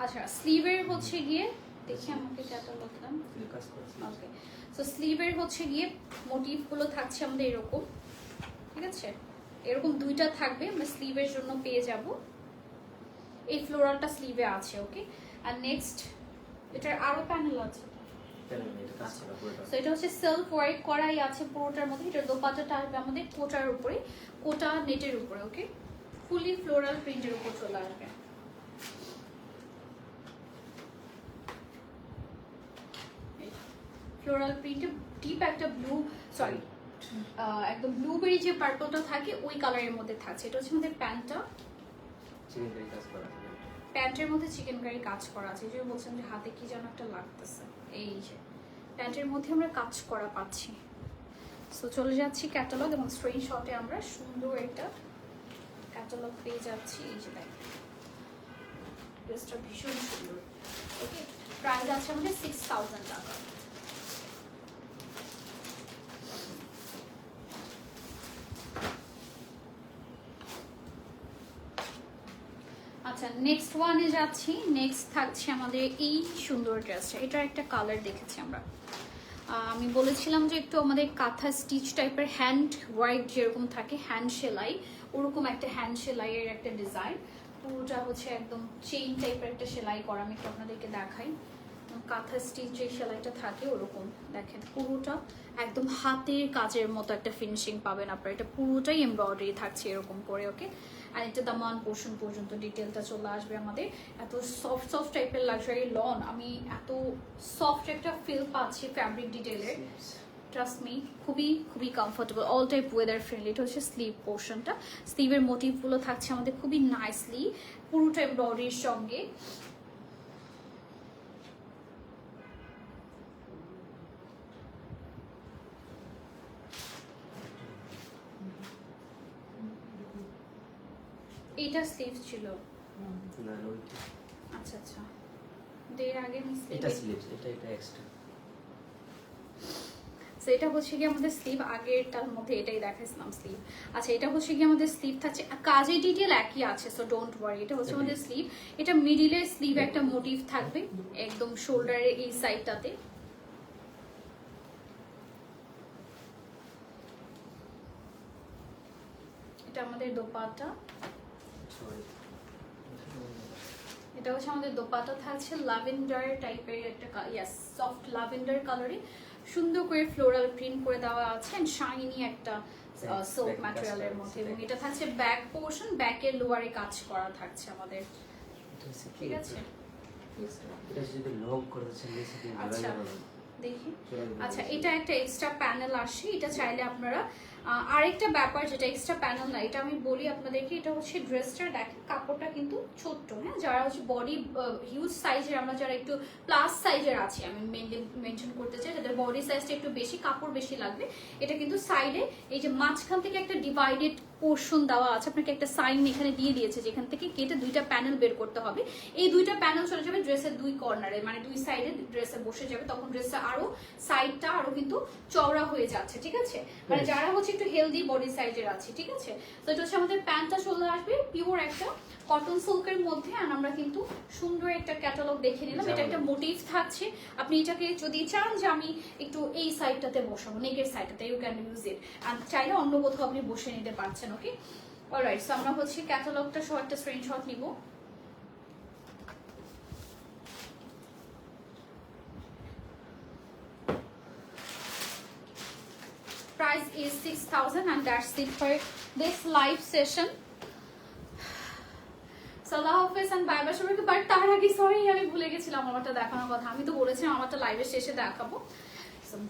আচ্ছা স্লিভের হচ্ছে গিয়ে দেখি আমাকে ক্যাটালগ দাম। ওকে, সো স্লিভের হচ্ছে গিয়ে মোটিভগুলো থাকছে আমাদের এরকম, ঠিক আছে, এরকম দুইটা থাকবে, আমরা স্লিভের জন্য পেয়ে যাব। এই ফ্লোরালটা স্লিভে আছে। ওকে, আর নেক্সট এটার আরো প্যানেল আছে। সো এটা হচ্ছে সেলফ ওয়ার্ক করাই আছে পুরোটার মধ্যে। এটার দোপাট্টাটা আসবে আমাদের কোটার উপরে, কোটা নেটের উপরে। ওকে, ফুলি ফ্লোরাল প্রিন্টের উপর চলে আসবে। ফ্লোরাল প্রিন্টে ডিপ একটা ব্লু, সরি একদম ব্লুবেরি যে পার্পলটা থাকে ওই কালারের মধ্যে থাকছে। এটা হচ্ছে আমাদের প্যান্টটা, প্যান্টের মধ্যে চিকেন কারি কাজ করা আছে। যে বলছেন যে হাতে কি যেন একটা লাগতেছে, এই যে প্যান্টের মধ্যে আমরা কাজ করা পাচ্ছি। সো চলে যাচ্ছি ক্যাটালগ এবং স্ক্রিনশটে আমরা সুন্দর একটা ক্যাটালগ পেয়ে যাচ্ছি। এই যে দেখ, ড্রেসটা ভীষণ সুন্দর। ওকে, প্রাইস আছে আমাদের 6000 টাকা। আচ্ছা, নেক্সট ওয়ানে যাচ্ছি। নেক্সট থাকছে আমাদের এই সুন্দর ড্রেসটা। এটার একটা কালার দেখেছি আমরা, আমি বলেছিলাম যে একটু আমাদের কাঁথা স্টিচ টাইপের হ্যান্ড ওয়ার্ক যেরকম থাকে, হ্যান্ড সেলাই, ওরকম একটা হ্যান্ড সেলাইয়ের একটা ডিজাইন। পুরোটা হচ্ছে একদম চেইন টাইপের একটা সেলাই করা। আমি একটু আপনাদেরকে দেখাই। একদম কাঁথা স্টিচ যে সেলাইটা থাকে ওরকম দেখেন পুরোটা একদম হাতের কাজের মতো একটা ফিনিশিং পাবেন আপনারা। এটা পুরোটাই এমব্রয়ডারি থাকছে এরকম করে, ওকে। আর এটা দামান পোর্শন পর্যন্ত ডিটেলটা চলে আসবে আমাদের। এত সফট সফট টাইপের লাক্সারি লন, আমি এত সফট একটা ফিল পাচ্ছি ফ্যাব্রিক ডিটেলের, ট্রাস্ট মি। খুবই খুবই comfortable, all type weather friendly. এটা হচ্ছে স্লিভ পোর্শনটা, স্লিভের মোটিভগুলো থাকছে আমাদের খুবই নাইসলি, পুরোটা এমব্রয়ডারির সঙ্গে। এটা স্লিভ ছিল না ওইটা, আচ্ছা আচ্ছা, এর আগে আমি এটা স্লিভস, এটা এক্সট্রা। সো এটা হচ্ছে কি আমাদের স্লিভ, আগেরটার মধ্যে এটাই দেখাইছিলাম স্লিভ। আচ্ছা এটা হচ্ছে কি আমাদের স্লিভ থাকছে, কাজের ডিটেল একই আছে, সো ডোন্ট ওয়ারি। এটা হচ্ছে আমাদের স্লিভ, এটা মিডিলে স্লিভ একটা মোটিভ থাকবে একদম শোল্ডারের এই সাইডটাতে। এটা আমাদের দোপাট্টা, এটা হচ্ছে আমাদের দোপাট্টা থাকছে ল্যাভেন্ডার টাইপের একটা, ইয়েস সফট ল্যাভেন্ডার কালারে সুন্দর করে ফ্লোরাল প্রিন্ট করে দেওয়া আছে এন্ড শাইনি একটা সিল্ক ম্যাটেরিয়ালের মধ্যে। এবং এটা থাকছে ব্যাক পোর্শন, ব্যাকের লোয়ারে কাজ করা থাকছে আমাদের, ঠিক আছে। এটা যদি লং করে দিচ্ছেন নিচে দিয়ে আচ্ছা দেখি, আচ্ছা এটা একটা এক্সট্রা প্যানেল আসে, এটা চাইলে আপনারা আরেকটা ব্যাপার যেটা এক্সট্রা প্যানেল না, এটা আমি বলি আপনাদেরকে, এটা হচ্ছে ড্রেসটা দেখেন কাপড়টা কিন্তু ছোট্ট, হ্যাঁ যারা হচ্ছে বডি হিউজ সাইজের, আমরা যারা একটু প্লাস সাইজের আছি, আমি মেনলি মেনশন করতে চাই যাদের বডি সাইজটা একটু বেশি, কাপড় বেশি লাগবে, এটা কিন্তু সাইডে এই যে মাঝখান থেকে একটা ডিভাইডেড পোর্শন দেওয়া আছে, আপনাকে একটা সাইন এখানে দিয়ে দিয়েছে যেখান থেকে কেটে দুইটা প্যানেল বের করতে হবে। এই দুইটা প্যানেল চলে যাবে ড্রেসের দুই কর্নারে, মানে দুই সাইডে ড্রেসে বসে যাবে, তখন ড্রেসটা আরো সাইডটা আরো কিন্তু চওড়া হয়ে যাচ্ছে, ঠিক আছে। মানে যারা হচ্ছে একটু হেলদি বডি সাইজের আছে, ঠিক আছে। তো এটা হচ্ছে আমাদের প্যান্টটা চলে আসবে পিওর একটা কটন সিল্কের মধ্যে। আর আমরা কিন্তু সুন্দর একটা ক্যাটালগ দেখে নিলাম, এটা একটা মোটিভ থাকছে। আপনি এটাকে যদি চান যে আমি একটু এই সাইডটাতে বসাবো, নেকের সাইডটাতে, ইউ ক্যান ইউজ ইট, আর চাইলে অন্য কোথাও আপনি বসে নিতে পারছেন, ওকে। অলরাইট, সো আমরা হচ্ছে ক্যাটালগটা সহ একটা স্ক্রিনশট নিব। Price is 6,000 and that's it for this live session. সালাহ হাফেজ এন্ড বাই বাই সবাইকে। বাট তার আগে সরি আমি ভুলে গেছিলাম আমারটা দেখানোর কথা, আমি তো বলেছিলাম আমারটা লাইভের শেষে দেখাবো,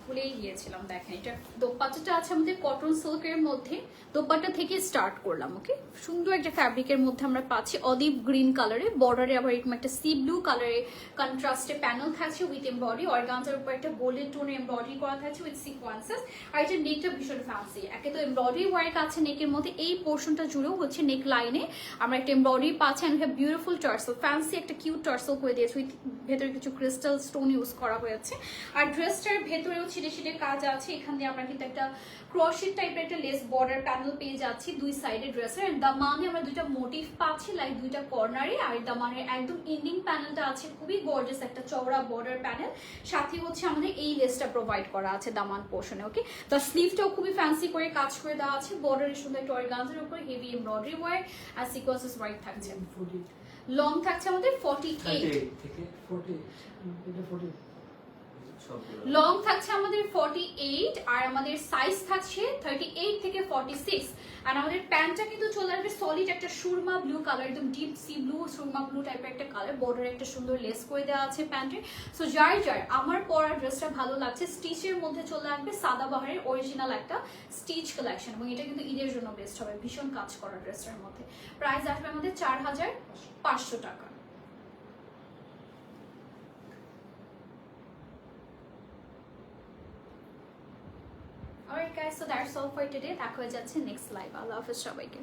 ভুলেই গিয়েছিলাম। দেখেন এটা দোপাট্টাটা আছে আমাদের কটন সিল্কের মধ্যে, দোপাট্টা থেকে স্টার্ট করলাম, ওকে। সুন্দর একটা ফ্যাব্রিকের মধ্যে আমরা পাচ্ছি অলিভ গ্রিন কালারে, বর্ডারে আবার এরকম একটা সি ব্লু কালারে কন্ট্রাস্টে প্যানেল থাকছে উইথ এমব্রয়ডারি, অর্গানজার উপর একটা গোল্ডেন টোনের এমব্রয়ডারি করা থাকছে উইথ সিকোয়েন্সেস। আর এটা নেকটা ভীষণ ফ্যান্সি, একে তো এমব্রয়ডারি ওয়ার্ক আছে নেকের মধ্যে, এই পোর্শনটা জুড়েও হচ্ছে নেক লাইনে আমরা একটা এমব্রয়ডারি পাচ্ছি and have beautiful tassel, fancy একটা কিউট টার্সেল করে দিয়েছে উইথ ভেতরে কিছু ক্রিস্টাল স্টোন ইউজ করা হয়েছে। আর ড্রেসটার ভেতরেও ছিটে ছিটে কাজ আছে, এখান দিয়ে আমরা কিন্তু একটা ক্রোশেট টাইপের একটা লেস বর্ডার প্যানেল পেয়ে যাচ্ছি দুই সাইডে ড্রেসের। এন্ড দামানে আমরা দুইটা মোটিভ পাচ্ছি লাইক দুইটা কর্নারে, আর দামানের একদম এন্ডিং প্যানেলটা আছে খুবই গর্জিয়াস একটা চওড়া বর্ডার প্যানেল, সাথে হচ্ছে আমাদের এই লেসটা প্রোভাইড করা আছে দামান পোর্শনে, ওকে। তো স্লিভটাও খুবই ফ্যান্সি করে কাজ করে দেওয়া আছে, বর্ডারের সুন্দর একটা অর্গানজার উপরে হেভি এমব্রয়ডারি ওয়ার্ক আর সিকোয়েন্সেস ওয়ার্ক থাকছে। লং থাকছে আমাদের 48 থেকে 40, এটা 40 লং থাকছে আমাদের 48 আর আমাদের সাইজ থাকছে 38 থেকে 46। আর আমাদের প্যান্টটা কিন্তু চলে আসবে সলিড একটা সুরমা ব্লু কালার, একদম deep sea blue Surma blue টাইপের একটা কালার, বর্ডারে একটা সুন্দর লেস করে দেওয়া আছে প্যান্টের। সো যার যার আমার পরা ড্রেসটা ভালো লাগছে, স্টিচের মধ্যে চলে আসবে সাদাবাহারের অরিজিনাল একটা স্টিচ কালেকশন, এবং এটা কিন্তু ঈদের জন্য বেস্ট হবে, ভীষণ কাজ করা ড্রেসটার মধ্যে। প্রাইস আসবে আমাদের 4,500 টাকা। Alright guys, so that's all for today. দেখা হয়ে যাচ্ছে নেক্সট লাইভ। আল্লাহ হাফেজ সবাইকে।